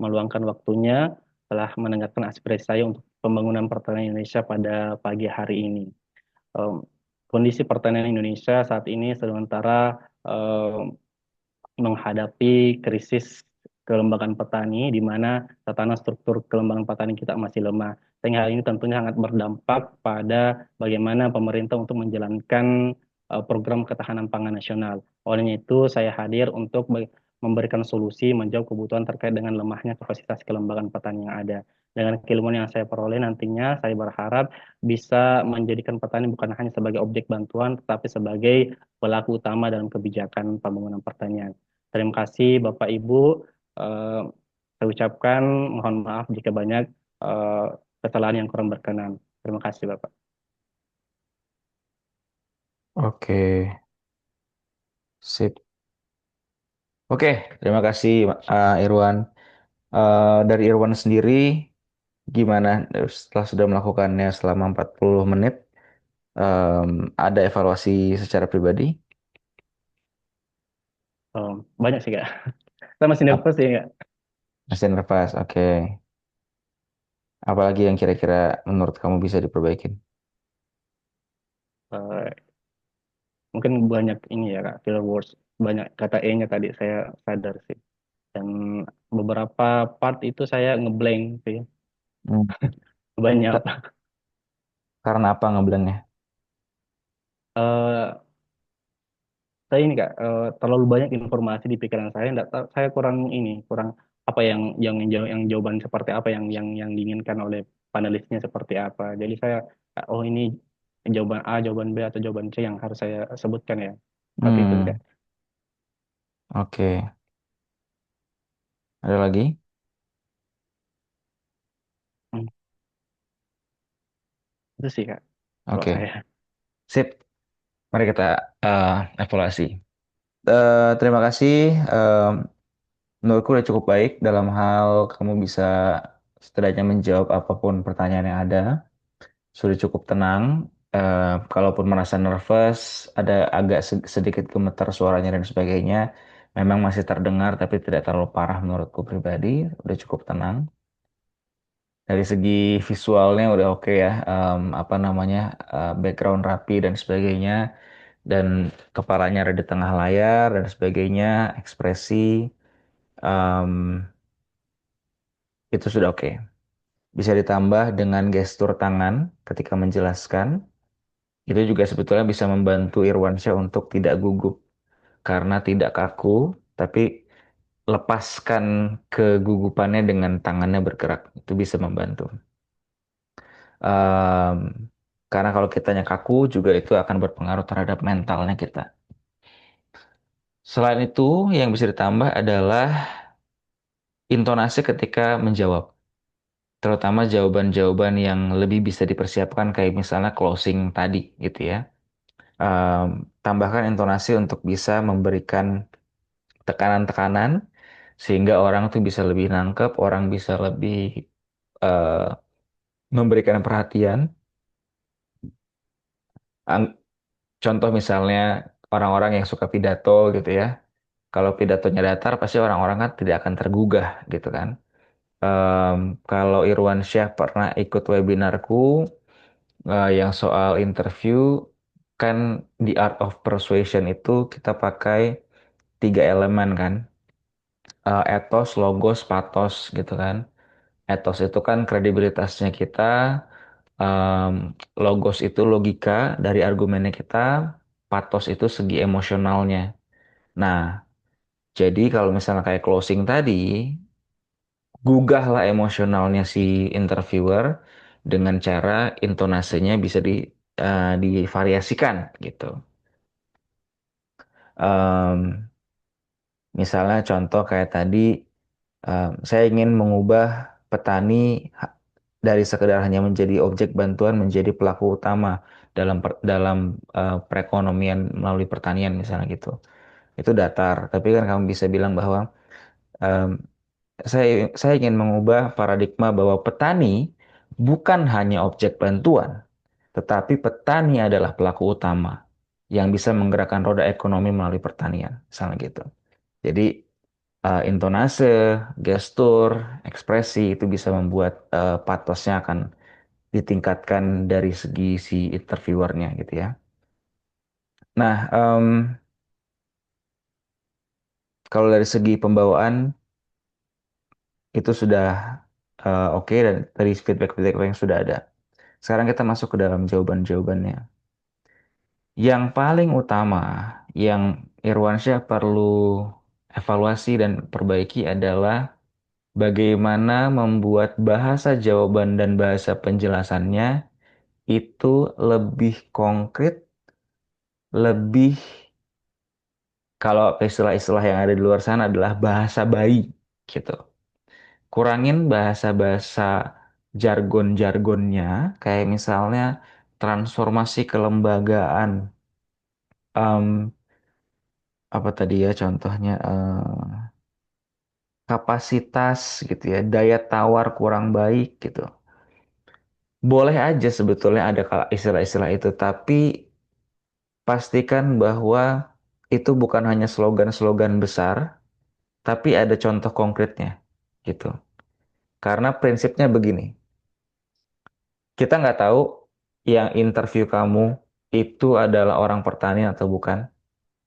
meluangkan waktunya, telah mendengarkan aspirasi saya untuk pembangunan pertanian Indonesia pada pagi hari ini. Em, Kondisi pertanian Indonesia saat ini sementara menghadapi krisis kelembagaan petani, di mana tatanan struktur kelembagaan petani kita masih lemah. Sehingga hal ini tentunya sangat berdampak pada bagaimana pemerintah untuk menjalankan program ketahanan pangan nasional. Olehnya itu, saya hadir untuk memberikan solusi menjawab kebutuhan terkait dengan lemahnya kapasitas kelembagaan petani yang ada. Dengan keilmuan yang saya peroleh nantinya, saya berharap bisa menjadikan petani bukan hanya sebagai objek bantuan, tetapi sebagai pelaku utama dalam kebijakan pembangunan pertanian. Terima kasih Bapak Ibu. Eh, saya ucapkan mohon maaf jika banyak eh, kesalahan yang kurang berkenan. Terima kasih Bapak. Oke, sip. Oke, terima kasih Irwan. Dari Irwan sendiri, gimana setelah sudah melakukannya selama 40 menit? em, ada evaluasi secara pribadi? Banyak sih Kak. Saya masih Ap- nervous ya Kak. Masih nervous, oke. Apalagi yang kira-kira menurut kamu bisa diperbaikin? Eh, Mungkin banyak ini ya Kak, filler words. Banyak kata E-nya tadi saya sadar sih. Dan beberapa part itu saya ngeblank sih. Hmm. Ka- Banyak. Karena apa ngeblendnya? Eh, saya ini Kak, terlalu banyak informasi di pikiran saya. Nggak tahu, saya kurang ini, kurang apa yang jawaban seperti apa yang diinginkan oleh panelisnya seperti apa. Jadi saya, oh ini jawaban A, jawaban B atau jawaban C yang harus saya sebutkan ya. Seperti itu sih Kak. Hmm, oke. Ada lagi? Hmm, itu sih Kak, kalau Oke, saya. sip. Mari kita eh, evaluasi. Terima kasih. Menurutku udah cukup baik dalam hal kamu bisa setidaknya menjawab apapun pertanyaan yang ada. Sudah cukup tenang. Kalaupun merasa nervous, ada agak sedikit gemetar suaranya dan sebagainya. Memang masih terdengar tapi tidak terlalu parah menurutku pribadi. Udah cukup tenang. Dari segi visualnya udah oke ya. Apa namanya, background rapi dan sebagainya. Dan kepalanya ada di tengah layar dan sebagainya. Ekspresi em, itu sudah oke. Bisa ditambah dengan gestur tangan ketika menjelaskan. Itu juga sebetulnya bisa membantu Irwansyah untuk tidak gugup karena tidak kaku, tapi lepaskan kegugupannya dengan tangannya bergerak. Itu bisa membantu. Em, karena kalau kitanya kaku juga itu akan berpengaruh terhadap mentalnya kita. Selain itu, yang bisa ditambah adalah intonasi ketika menjawab. Terutama jawaban-jawaban yang lebih bisa dipersiapkan kayak misalnya closing tadi gitu ya. Tambahkan intonasi untuk bisa memberikan tekanan-tekanan sehingga orang tuh bisa lebih nangkep, orang bisa lebih eh, memberikan perhatian. Ang- Contoh misalnya orang-orang yang suka pidato gitu ya. Kalau pidatonya datar, pasti orang-orang kan tidak akan tergugah gitu kan. Em, Kalau Irwan Syah pernah ikut webinarku yang soal interview, kan di Art of Persuasion itu kita pakai 3 elemen kan. Ethos, logos, pathos gitu kan. Ethos itu kan kredibilitasnya kita, em, logos itu logika dari argumennya kita, pathos itu segi emosionalnya. Nah, jadi kalau misalnya kayak closing tadi, gugahlah emosionalnya si interviewer dengan cara intonasinya bisa divariasikan gitu. Em, Misalnya contoh kayak tadi, saya ingin mengubah petani ha- dari sekedar hanya menjadi objek bantuan menjadi pelaku utama dalam perekonomian melalui pertanian misalnya gitu. Itu datar, tapi kan kamu bisa bilang bahwa em, saya ingin mengubah paradigma bahwa petani bukan hanya objek bantuan, tetapi petani adalah pelaku utama yang bisa menggerakkan roda ekonomi melalui pertanian, misalnya gitu. Jadi intonase, gestur, ekspresi itu bisa membuat patosnya akan ditingkatkan dari segi si interviewernya gitu ya. Nah, kalau dari segi pembawaan itu sudah oke dan dari feedback-feedback yang sudah ada. Sekarang kita masuk ke dalam jawaban-jawabannya. Yang paling utama yang Irwansyah perlu evaluasi dan perbaiki adalah bagaimana membuat bahasa jawaban dan bahasa penjelasannya itu lebih konkret, lebih kalau istilah-istilah yang ada di luar sana adalah bahasa bayi gitu. Kurangin bahasa-bahasa jargon-jargonnya, kayak misalnya transformasi kelembagaan, Em, apa tadi ya contohnya, kapasitas gitu ya, daya tawar kurang baik gitu. Boleh aja sebetulnya ada istilah-istilah itu, tapi pastikan bahwa itu bukan hanya slogan-slogan besar, tapi ada contoh konkretnya gitu. Karena prinsipnya begini, kita nggak tahu yang interview kamu itu adalah orang pertanian atau bukan.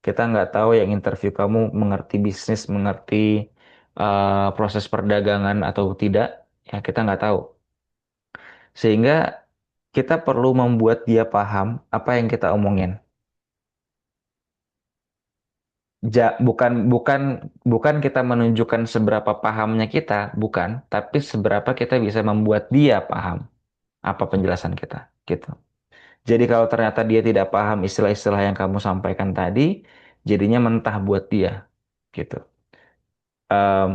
Kita nggak tahu yang interview kamu mengerti bisnis, mengerti proses perdagangan atau tidak. Ya kita nggak tahu. Sehingga kita perlu membuat dia paham apa yang kita omongin. Bukan bukan bukan kita menunjukkan seberapa pahamnya kita, bukan, tapi seberapa kita bisa membuat dia paham apa penjelasan kita, gitu. Jadi kalau ternyata dia tidak paham istilah-istilah yang kamu sampaikan tadi, jadinya mentah buat dia, gitu. Em,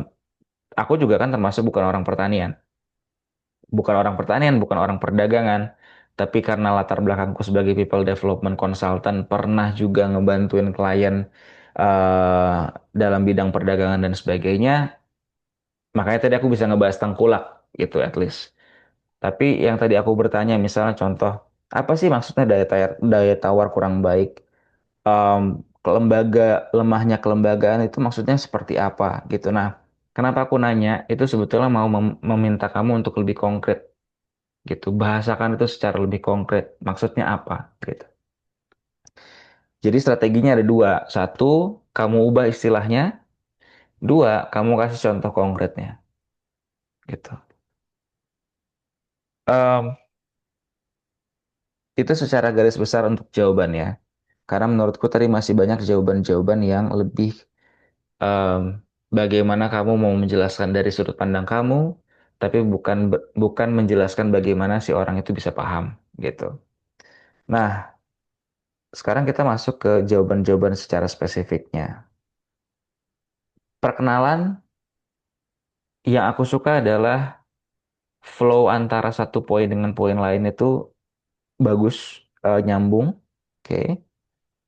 aku juga kan termasuk bukan orang pertanian, bukan orang perdagangan, tapi karena latar belakangku sebagai people development consultant pernah juga ngebantuin klien eh, dalam bidang perdagangan dan sebagainya, makanya tadi aku bisa ngebahas tengkulak gitu at least. Tapi yang tadi aku bertanya, misalnya contoh, apa sih maksudnya daya tawar kurang baik? Em, Kelembaga, lemahnya kelembagaan itu maksudnya seperti apa gitu. Nah, kenapa aku nanya? Itu sebetulnya mau meminta kamu untuk lebih konkret gitu. Bahasakan itu secara lebih konkret. Maksudnya apa gitu. Jadi strateginya ada dua. Satu, kamu ubah istilahnya. Dua, kamu kasih contoh konkretnya gitu. Em, itu secara garis besar untuk jawabannya. Karena menurutku tadi masih banyak jawaban-jawaban yang lebih em, bagaimana kamu mau menjelaskan dari sudut pandang kamu, tapi bukan menjelaskan bagaimana si orang itu bisa paham gitu. Nah, sekarang kita masuk ke jawaban-jawaban secara spesifiknya. perkenalan yang aku suka adalah flow antara satu poin dengan poin lain itu bagus, nyambung. Oke.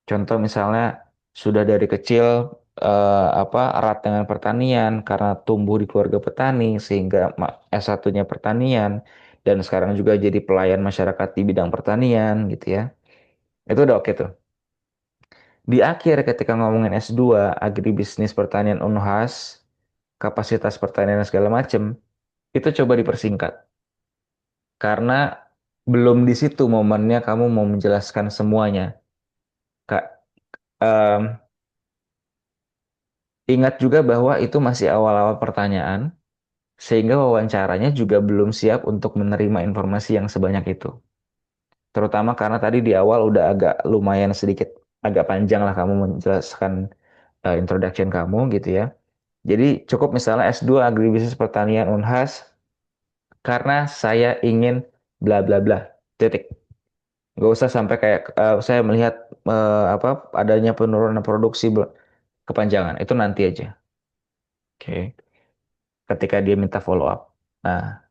Contoh misalnya sudah dari kecil erat dengan pertanian karena tumbuh di keluarga petani sehingga S1-nya pertanian dan sekarang juga jadi pelayan masyarakat di bidang pertanian gitu ya. Itu udah oke tuh. Di akhir ketika ngomongin S2, agribisnis pertanian Unhas, kapasitas pertanian dan segala macem, itu coba dipersingkat. Karena belum di situ momennya kamu mau menjelaskan semuanya. Kak, em, ingat juga bahwa itu masih awal-awal pertanyaan, sehingga wawancaranya juga belum siap untuk menerima informasi yang sebanyak itu. Terutama karena tadi di awal udah agak lumayan sedikit agak panjang lah kamu menjelaskan introduction kamu gitu ya. Jadi cukup misalnya S2 Agribisnis Pertanian Unhas karena saya ingin bla bla bla. Titik. Nggak usah sampai kayak saya melihat apa adanya penurunan produksi kepanjangan. Itu nanti aja. Oke. Ketika dia minta follow up. Nah,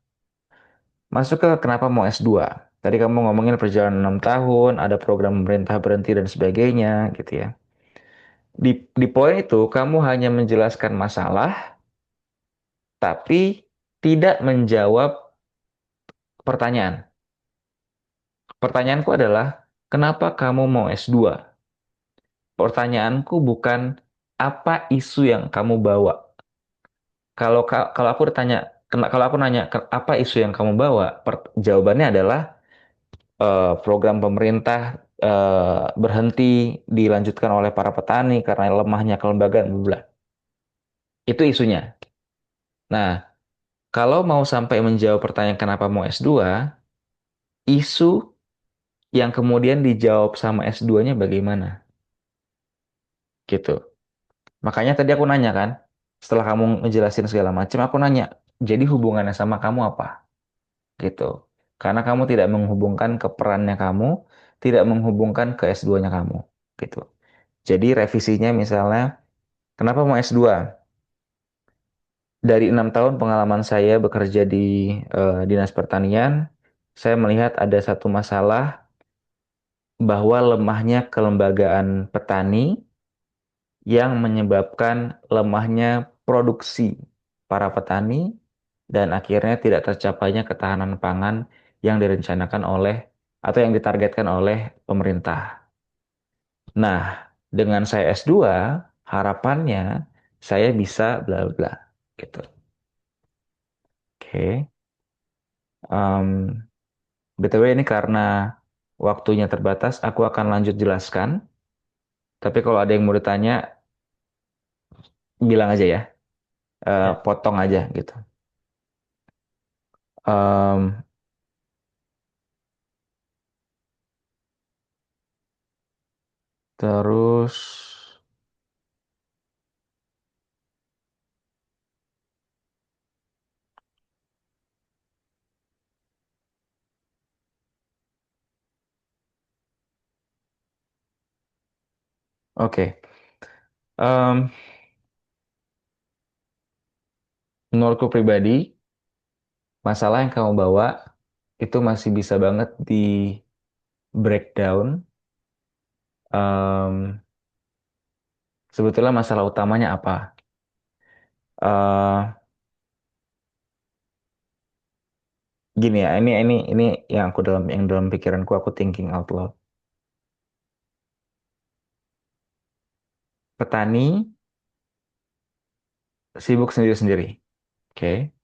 masuk ke kenapa mau S2. Tadi kamu ngomongin perjalanan 6 tahun, ada program pemerintah berhenti dan sebagainya gitu ya. Di poin itu kamu hanya menjelaskan masalah tapi tidak menjawab pertanyaan. Pertanyaanku adalah kenapa kamu mau S2? Pertanyaanku bukan apa isu yang kamu bawa. Kalau aku tanya kalau aku nanya apa isu yang kamu bawa, jawabannya adalah program pemerintah berhenti dilanjutkan oleh para petani karena lemahnya kelembagaan, bla bla. Itu isunya. Nah, kalau mau sampai menjawab pertanyaan kenapa mau S2, isu yang kemudian dijawab sama S2-nya bagaimana? Gitu. Makanya tadi aku nanya kan, setelah kamu ngejelasin segala macam, aku nanya, jadi hubungannya sama kamu apa? Gitu. Karena kamu tidak menghubungkan ke perannya kamu, tidak menghubungkan ke S2-nya kamu. Gitu. Jadi revisinya misalnya, kenapa mau S2? Dari 6 tahun pengalaman saya bekerja di Dinas Pertanian, saya melihat ada satu masalah bahwa lemahnya kelembagaan petani yang menyebabkan lemahnya produksi para petani dan akhirnya tidak tercapainya ketahanan pangan yang direncanakan oleh atau yang ditargetkan oleh pemerintah. Nah, dengan saya S2, harapannya saya bisa bla bla gitu. Oke. BTW ini karena waktunya terbatas, aku akan lanjut jelaskan. Tapi kalau ada yang mau ditanya, bilang aja ya. Ya, Potong aja gitu. Em, terus, oke. Em, Menurutku pribadi, masalah yang kamu bawa itu masih bisa banget di breakdown. Em, Sebetulnya masalah utamanya apa? eh Gini ya, ini yang aku dalam pikiranku aku thinking out loud. Petani sibuk sendiri-sendiri. Oke.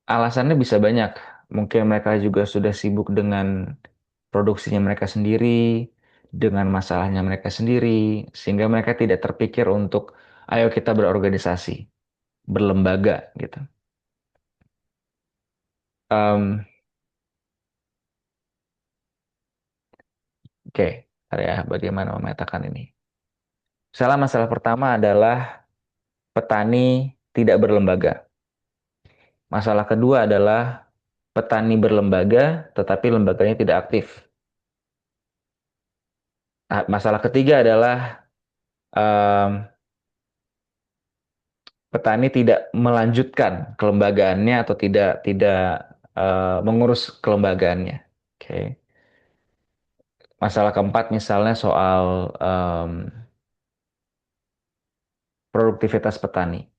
Alasannya bisa banyak. Mungkin mereka juga sudah sibuk dengan produksinya mereka sendiri, dengan masalahnya mereka sendiri, sehingga mereka tidak terpikir untuk, ayo kita berorganisasi, berlembaga gitu. Em, oke, ya, bagaimana memetakan ini? Masalah pertama adalah petani tidak berlembaga. Masalah kedua adalah petani berlembaga, tetapi lembaganya tidak aktif. Masalah ketiga adalah petani tidak melanjutkan kelembagaannya atau tidak mengurus kelembagaannya. Oke. Masalah keempat misalnya soal produktivitas petani.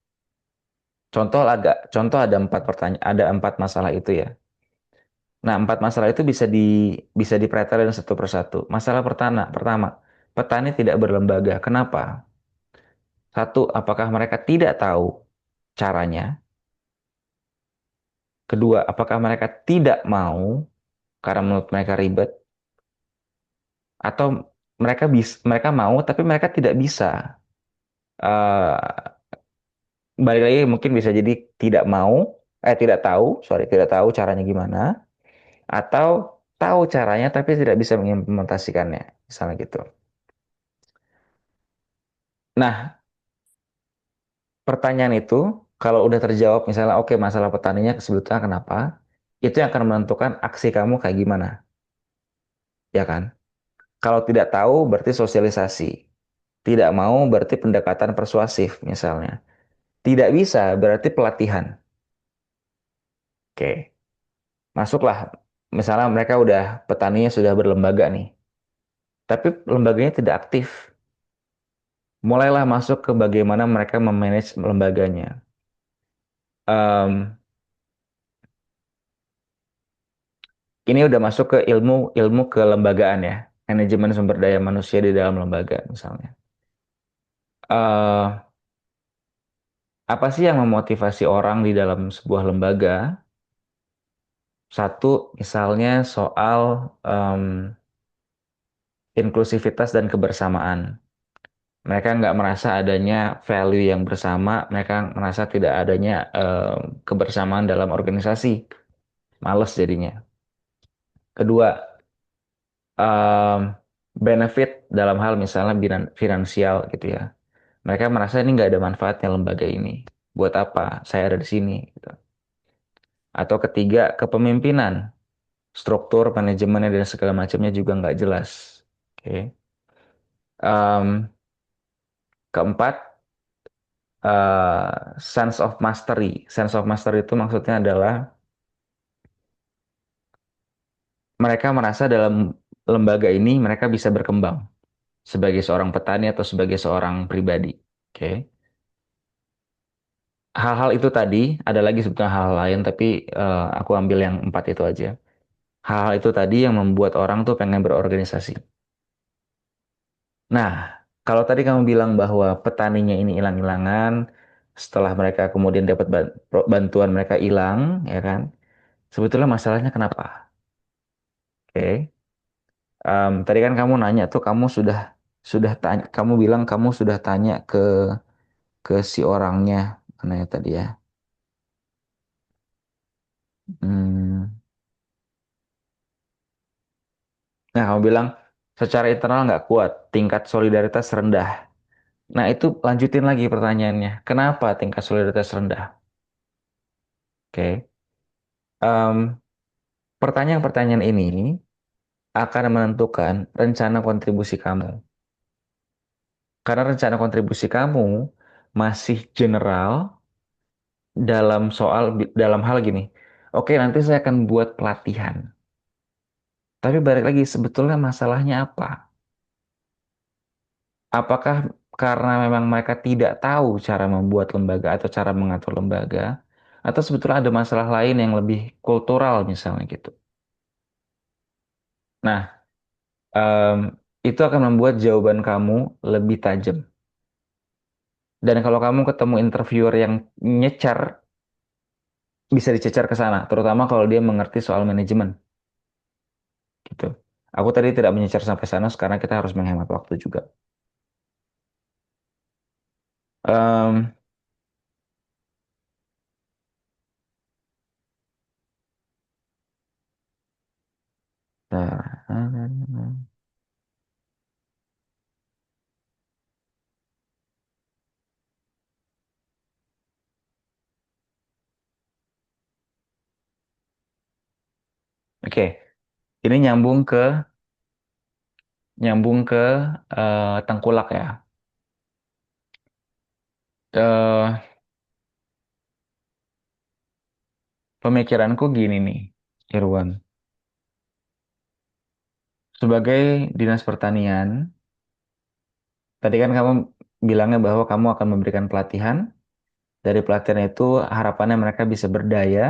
Contoh ada empat pertanyaan, ada empat masalah itu ya. Nah, empat masalah itu bisa dipretelin satu persatu. Masalah pertama, petani tidak berlembaga. Kenapa? Satu, apakah mereka tidak tahu caranya? Kedua, apakah mereka tidak mau karena menurut mereka ribet? Atau mereka mau tapi mereka tidak bisa? eh Balik lagi mungkin bisa jadi tidak mau, tidak tahu, sorry, tidak tahu caranya gimana, atau tahu caranya tapi tidak bisa mengimplementasikannya, misalnya gitu. Nah, pertanyaan itu kalau udah terjawab, misalnya oke masalah petaninya sebetulnya kenapa, itu yang akan menentukan aksi kamu kayak gimana, ya kan? Kalau tidak tahu berarti sosialisasi, tidak mau berarti pendekatan persuasif misalnya, tidak bisa berarti pelatihan. Oke, masuklah. Misalnya mereka udah petaninya sudah berlembaga nih, tapi lembaganya tidak aktif. Mulailah masuk ke bagaimana mereka memanage lembaganya. Em, ini udah masuk ke ilmu ilmu kelembagaan ya, manajemen sumber daya manusia di dalam lembaga misalnya. eh Apa sih yang memotivasi orang di dalam sebuah lembaga? Satu, misalnya soal em, inklusivitas dan kebersamaan. Mereka nggak merasa adanya value yang bersama, mereka merasa tidak adanya kebersamaan dalam organisasi. Males jadinya. Kedua, em, benefit dalam hal misalnya finansial gitu ya. Mereka merasa ini nggak ada manfaatnya lembaga ini. Buat apa? Saya ada di sini. Gitu. Atau ketiga, kepemimpinan. Struktur, manajemennya, dan segala macamnya juga nggak jelas. Oke. Em, Keempat, sense of mastery. Sense of mastery itu maksudnya adalah mereka merasa dalam lembaga ini mereka bisa berkembang sebagai seorang petani atau sebagai seorang pribadi. Oke. Hal-hal itu tadi, ada lagi sebetulnya hal-hal lain, tapi aku ambil yang empat itu aja. Hal-hal itu tadi yang membuat orang tuh pengen berorganisasi. Nah, kalau tadi kamu bilang bahwa petaninya ini hilang-hilangan, setelah mereka kemudian dapat bantuan mereka hilang, ya kan? Sebetulnya masalahnya kenapa? Oke. Tadi kan kamu nanya tuh, kamu sudah tanya, kamu bilang kamu sudah tanya ke si orangnya, mana ya tadi ya? Hmm. Nah, kamu bilang secara internal nggak kuat, tingkat solidaritas rendah. Nah, itu lanjutin lagi pertanyaannya. Kenapa tingkat solidaritas rendah? Oke. Em, Pertanyaan-pertanyaan ini akan menentukan rencana kontribusi kamu. Karena rencana kontribusi kamu masih general dalam hal gini. Oke, nanti saya akan buat pelatihan. Tapi balik lagi, sebetulnya masalahnya apa? Apakah karena memang mereka tidak tahu cara membuat lembaga atau cara mengatur lembaga, atau sebetulnya ada masalah lain yang lebih kultural misalnya gitu. Nah, em, itu akan membuat jawaban kamu lebih tajam. Dan kalau kamu ketemu interviewer yang nyecar, bisa dicecar ke sana, terutama kalau dia mengerti soal manajemen gitu. Aku tadi tidak menyecar sampai sana karena kita harus menghemat waktu juga. Em, Bentar. Oke, ini nyambung ke tengkulak ya. Eh, Pemikiranku gini nih, Irwan. Sebagai dinas pertanian, tadi kan kamu bilangnya bahwa kamu akan memberikan pelatihan. Dari pelatihan itu harapannya mereka bisa berdaya,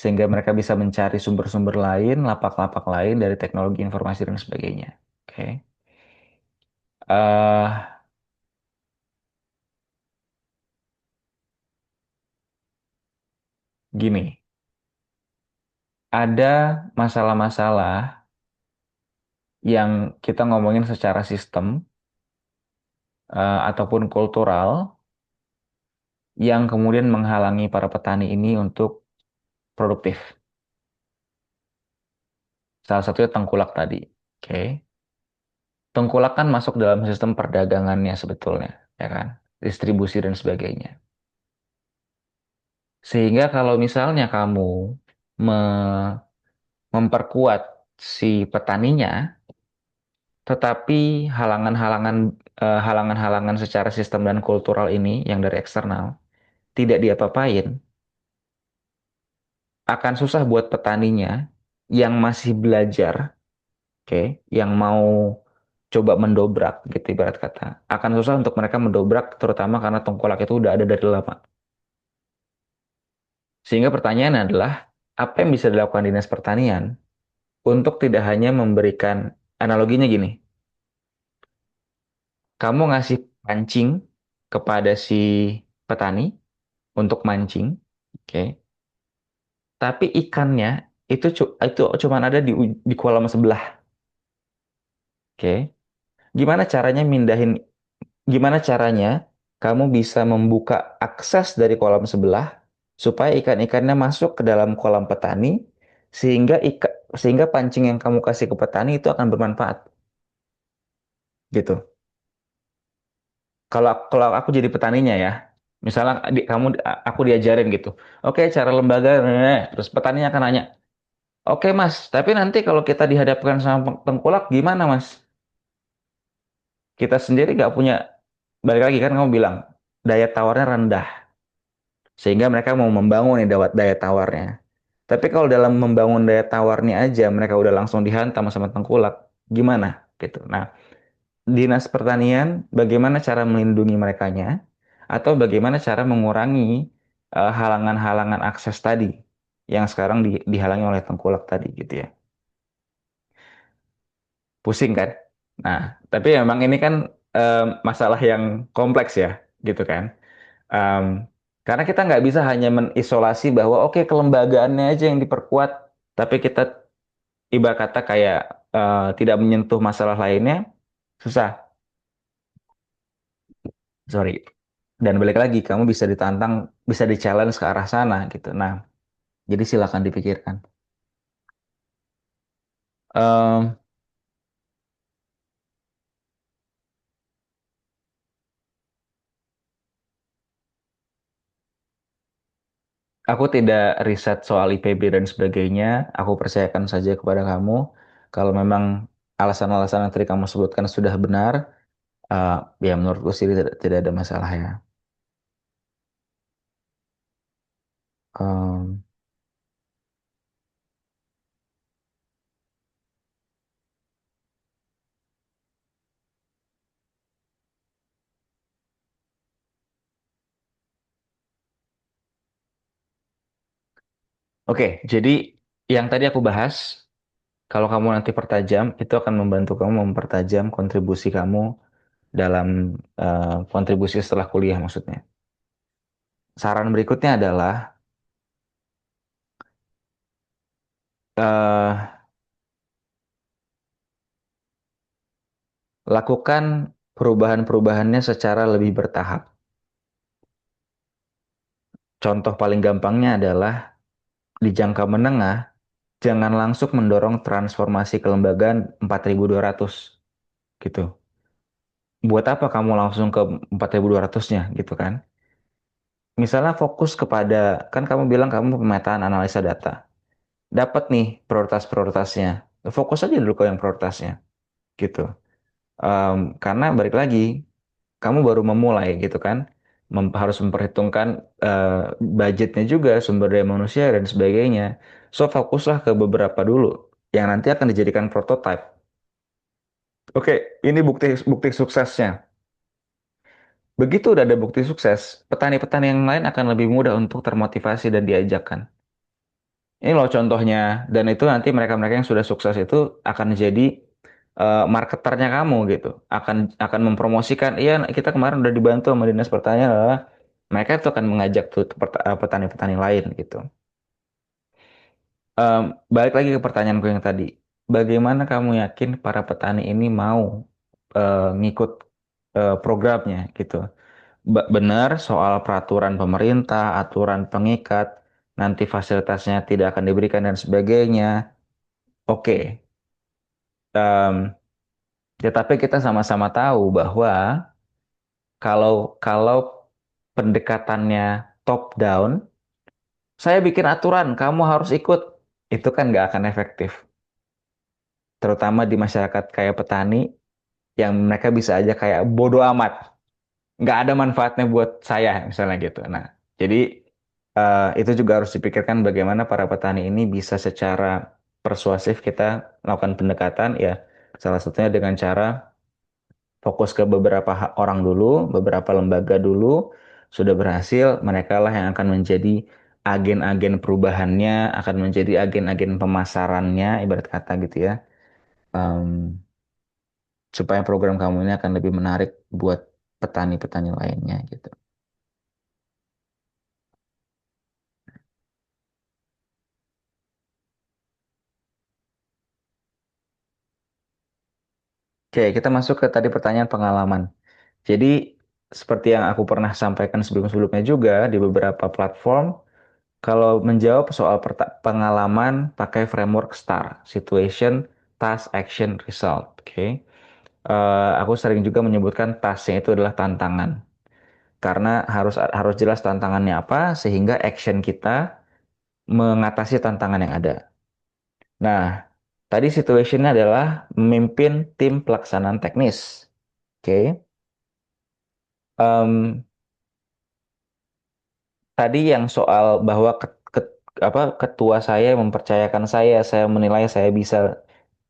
sehingga mereka bisa mencari sumber-sumber lain, lapak-lapak lain dari teknologi informasi dan sebagainya. Oke. eh Gini, ada masalah-masalah yang kita ngomongin secara sistem ataupun kultural yang kemudian menghalangi para petani ini untuk produktif. Salah satunya tengkulak tadi. Oke. Tengkulak kan masuk dalam sistem perdagangannya sebetulnya, ya kan? Distribusi dan sebagainya. Sehingga kalau misalnya kamu me- memperkuat si petaninya, tetapi halangan-halangan secara sistem dan kultural ini yang dari eksternal tidak diapa-apain, akan susah buat petaninya yang masih belajar, oke, yang mau coba mendobrak gitu ibarat kata. Akan susah untuk mereka mendobrak terutama karena tengkolak itu udah ada dari lama. Sehingga pertanyaan adalah apa yang bisa dilakukan Dinas Pertanian untuk tidak hanya memberikan analoginya gini, kamu ngasih pancing kepada si petani untuk mancing, oke. Tapi ikannya itu cuma ada di kolam sebelah, oke. Gimana caranya mindahin Gimana caranya kamu bisa membuka akses dari kolam sebelah supaya ikan-ikannya masuk ke dalam kolam petani sehingga pancing yang kamu kasih ke petani itu akan bermanfaat gitu. Kalau aku jadi petaninya ya, misalnya aku diajarin gitu. Oke, cara lembaga, terus petaninya akan nanya, oke mas, tapi nanti kalau kita dihadapkan sama tengkulak gimana mas? Kita sendiri nggak punya, balik lagi kan kamu bilang daya tawarnya rendah. Sehingga mereka mau membangun nih daya tawarnya. Tapi kalau dalam membangun daya tawarnya aja mereka udah langsung dihantam sama tengkulak, gimana gitu. Nah, Dinas Pertanian bagaimana cara melindungi merekanya atau bagaimana cara mengurangi halangan-halangan akses tadi yang sekarang dihalangi oleh tengkulak tadi gitu ya. Pusing kan? Nah, tapi memang ini kan masalah yang kompleks ya, gitu kan? Em, karena kita nggak bisa hanya mengisolasi bahwa oke kelembagaannya aja yang diperkuat, tapi kita ibarat kata kayak tidak menyentuh masalah lainnya, susah. Sorry. Dan balik lagi, kamu bisa ditantang, bisa di-challenge ke arah sana gitu. Nah, jadi silakan dipikirkan. Em, aku tidak riset soal IPB dan sebagainya. Aku percayakan saja kepada kamu. Kalau memang alasan-alasan yang tadi kamu sebutkan sudah benar, eh, ya menurutku sih tidak ada masalah ya. Em, Oke, jadi yang tadi aku bahas, kalau kamu nanti pertajam, itu akan membantu kamu mempertajam kontribusi kamu dalam kontribusi setelah kuliah maksudnya. Saran berikutnya adalah eh, lakukan perubahan-perubahannya secara lebih bertahap. Contoh paling gampangnya adalah di jangka menengah, jangan langsung mendorong transformasi kelembagaan 4.200 gitu. Buat apa kamu langsung ke 4.200-nya gitu kan? Misalnya fokus kepada, kan kamu bilang kamu pemetaan analisa data. Dapat nih prioritas-prioritasnya. Fokus aja dulu ke yang prioritasnya gitu. Karena balik lagi, kamu baru memulai gitu kan. harus memperhitungkan budgetnya juga, sumber daya manusia dan sebagainya. So fokuslah ke beberapa dulu yang nanti akan dijadikan prototype. Oke, ini bukti bukti suksesnya. Begitu udah ada bukti sukses, petani-petani yang lain akan lebih mudah untuk termotivasi dan diajakkan. Ini loh contohnya, dan itu nanti mereka-mereka yang sudah sukses itu akan jadi marketernya kamu gitu. Akan mempromosikan, iya kita kemarin udah dibantu sama Dinas Pertanian, mereka itu akan mengajak tuh petani-petani lain gitu. Em, Balik lagi ke pertanyaanku yang tadi, bagaimana kamu yakin para petani ini mau ngikut programnya gitu? Benar soal peraturan pemerintah, aturan pengikat, nanti fasilitasnya tidak akan diberikan dan sebagainya. Oke. Em, Tetapi kita sama-sama tahu bahwa kalau kalau pendekatannya top down, saya bikin aturan, kamu harus ikut, itu kan nggak akan efektif. Terutama di masyarakat kayak petani, yang mereka bisa aja kayak bodo amat, nggak ada manfaatnya buat saya misalnya gitu. Nah, jadi itu juga harus dipikirkan bagaimana para petani ini bisa secara persuasif kita melakukan pendekatan ya, salah satunya dengan cara fokus ke beberapa orang dulu, beberapa lembaga dulu, sudah berhasil, mereka lah yang akan menjadi agen-agen perubahannya, akan menjadi agen-agen pemasarannya, ibarat kata gitu ya. Em, Supaya program kamu ini akan lebih menarik buat petani-petani lainnya gitu. Oke, kita masuk ke tadi pertanyaan pengalaman. Jadi, seperti yang aku pernah sampaikan sebelum-sebelumnya juga di beberapa platform, kalau menjawab soal pengalaman pakai framework STAR, Situation, Task, Action, Result. Oke. Aku sering juga menyebutkan tasknya itu adalah tantangan. Karena harus harus jelas tantangannya apa, sehingga action kita mengatasi tantangan yang ada. Nah, tadi situationnya adalah memimpin tim pelaksanaan teknis. Oke. Em, Tadi yang soal bahwa ketua saya mempercayakan saya menilai saya bisa,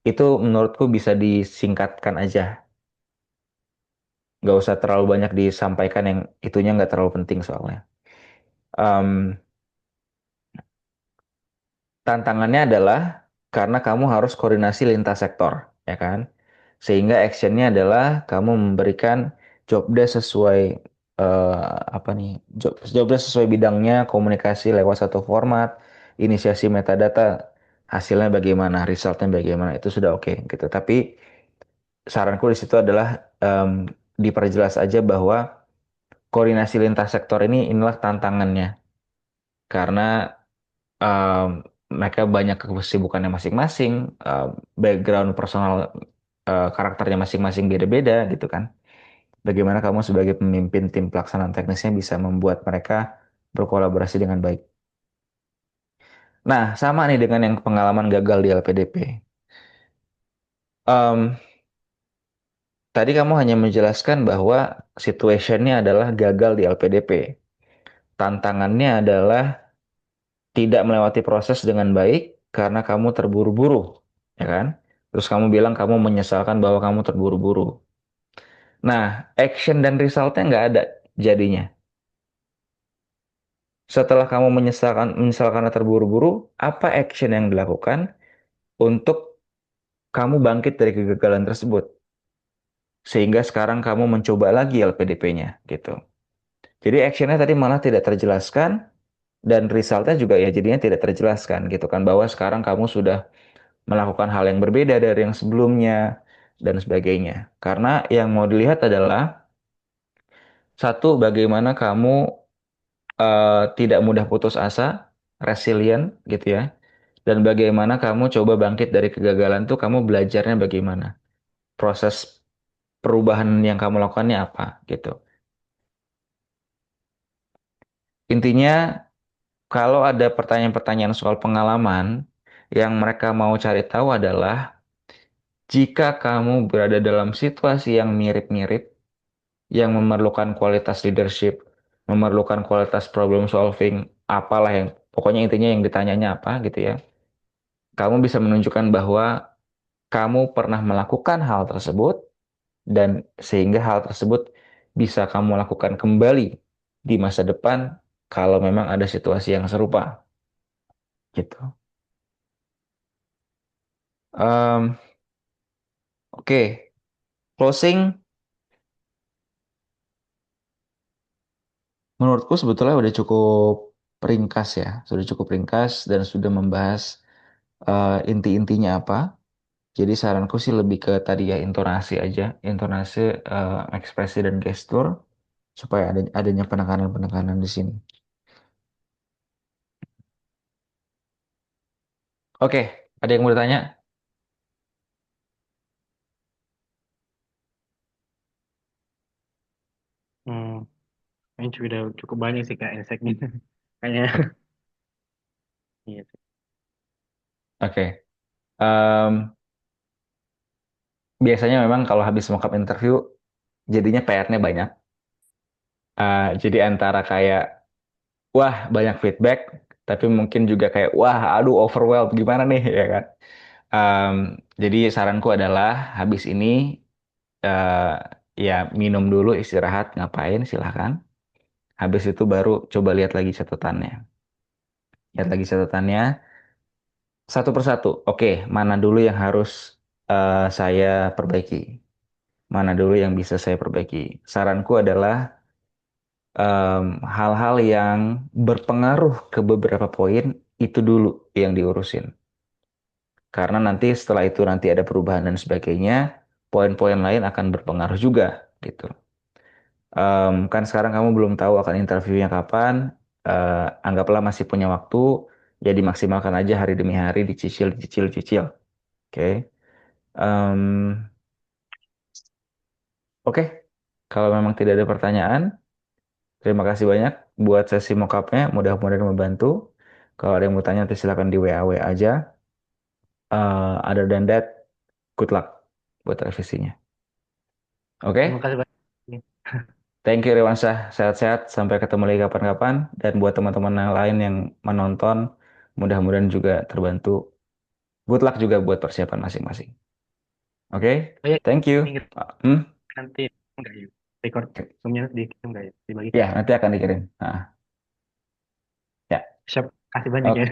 itu menurutku bisa disingkatkan aja. Nggak usah terlalu banyak disampaikan yang itunya nggak terlalu penting soalnya. Em, Tantangannya adalah karena kamu harus koordinasi lintas sektor, ya kan? Sehingga actionnya adalah kamu memberikan job desk sesuai apa nih? Job desk sesuai bidangnya, komunikasi lewat satu format, inisiasi metadata, hasilnya bagaimana, resultnya bagaimana, itu sudah oke gitu. Tapi saranku di situ adalah em, diperjelas aja bahwa koordinasi lintas sektor inilah tantangannya karena em, mereka banyak kesibukannya masing-masing, background personal karakternya masing-masing beda-beda gitu kan. Bagaimana kamu sebagai pemimpin tim pelaksanaan teknisnya bisa membuat mereka berkolaborasi dengan baik. Nah, sama nih dengan yang pengalaman gagal di LPDP. Em, Tadi kamu hanya menjelaskan bahwa situationnya adalah gagal di LPDP. Tantangannya adalah tidak melewati proses dengan baik karena kamu terburu-buru, ya kan? Terus kamu bilang kamu menyesalkan bahwa kamu terburu-buru. Nah, action dan resultnya nggak ada jadinya. Setelah kamu menyesal karena terburu-buru, apa action yang dilakukan untuk kamu bangkit dari kegagalan tersebut? Sehingga sekarang kamu mencoba lagi LPDP-nya, gitu. Jadi actionnya tadi malah tidak terjelaskan, dan resultnya juga ya jadinya tidak terjelaskan, gitu kan. Bahwa sekarang kamu sudah melakukan hal yang berbeda dari yang sebelumnya, dan sebagainya. Karena yang mau dilihat adalah, satu, bagaimana kamu tidak mudah putus asa, resilient gitu ya. Dan bagaimana kamu coba bangkit dari kegagalan tuh kamu belajarnya bagaimana. Proses perubahan yang kamu lakukannya apa gitu. Intinya kalau ada pertanyaan-pertanyaan soal pengalaman, yang mereka mau cari tahu adalah jika kamu berada dalam situasi yang mirip-mirip, yang memerlukan kualitas leadership, memerlukan kualitas problem solving, apalah yang pokoknya intinya yang ditanyanya apa gitu ya. Kamu bisa menunjukkan bahwa kamu pernah melakukan hal tersebut dan sehingga hal tersebut bisa kamu lakukan kembali di masa depan kalau memang ada situasi yang serupa gitu. Em, oke, closing menurutku sebetulnya udah cukup ringkas ya, sudah cukup ringkas dan sudah membahas inti-intinya apa. Jadi saranku sih lebih ke tadi ya intonasi aja, intonasi, ekspresi dan gestur supaya adanya penekanan-penekanan di sini. Oke, ada yang mau ditanya? Hmm, ini sudah cukup banyak sih Kak insight-nya. Kayaknya iya sih. Oke. Biasanya memang kalau habis mock-up interview jadinya PR-nya banyak. Jadi antara kayak wah banyak feedback, tapi mungkin juga kayak wah aduh overwhelmed gimana nih ya kan. Em, jadi saranku adalah habis ini eh, ya minum dulu istirahat ngapain silahkan. Habis itu baru coba lihat lagi catatannya. Lihat lagi catatannya satu persatu. Oke, mana dulu yang harus saya perbaiki? Mana dulu yang bisa saya perbaiki? Saranku adalah hal-hal yang berpengaruh ke beberapa poin itu dulu yang diurusin. Karena nanti setelah itu nanti ada perubahan dan sebagainya, poin-poin lain akan berpengaruh juga gitu. Kan sekarang kamu belum tahu akan interviewnya kapan, anggaplah masih punya waktu, jadi maksimalkan aja hari demi hari, dicicil, dicicil, cicil. Oke. Em, oke. Kalau memang tidak ada pertanyaan, terima kasih banyak buat sesi mock-up-nya. Mudah-mudahan membantu. Kalau ada yang mau tanya, nanti silakan di WA aja. Other than that, good luck buat revisinya. Terima Oke? kasih banyak. Thank you, Rewansyah. Sehat-sehat. Sampai ketemu lagi kapan-kapan. Dan buat teman-teman yang lain yang menonton, mudah-mudahan juga terbantu. Good luck juga buat persiapan masing-masing. Oke? Oh ya, Thank you. ingat Hmm? nanti enggak ya? Record zoom-nya dikirim enggak ya? Ya, Dibagikan. nanti akan dikirim. Ya. Siap. Kasih banyak ya. Oke.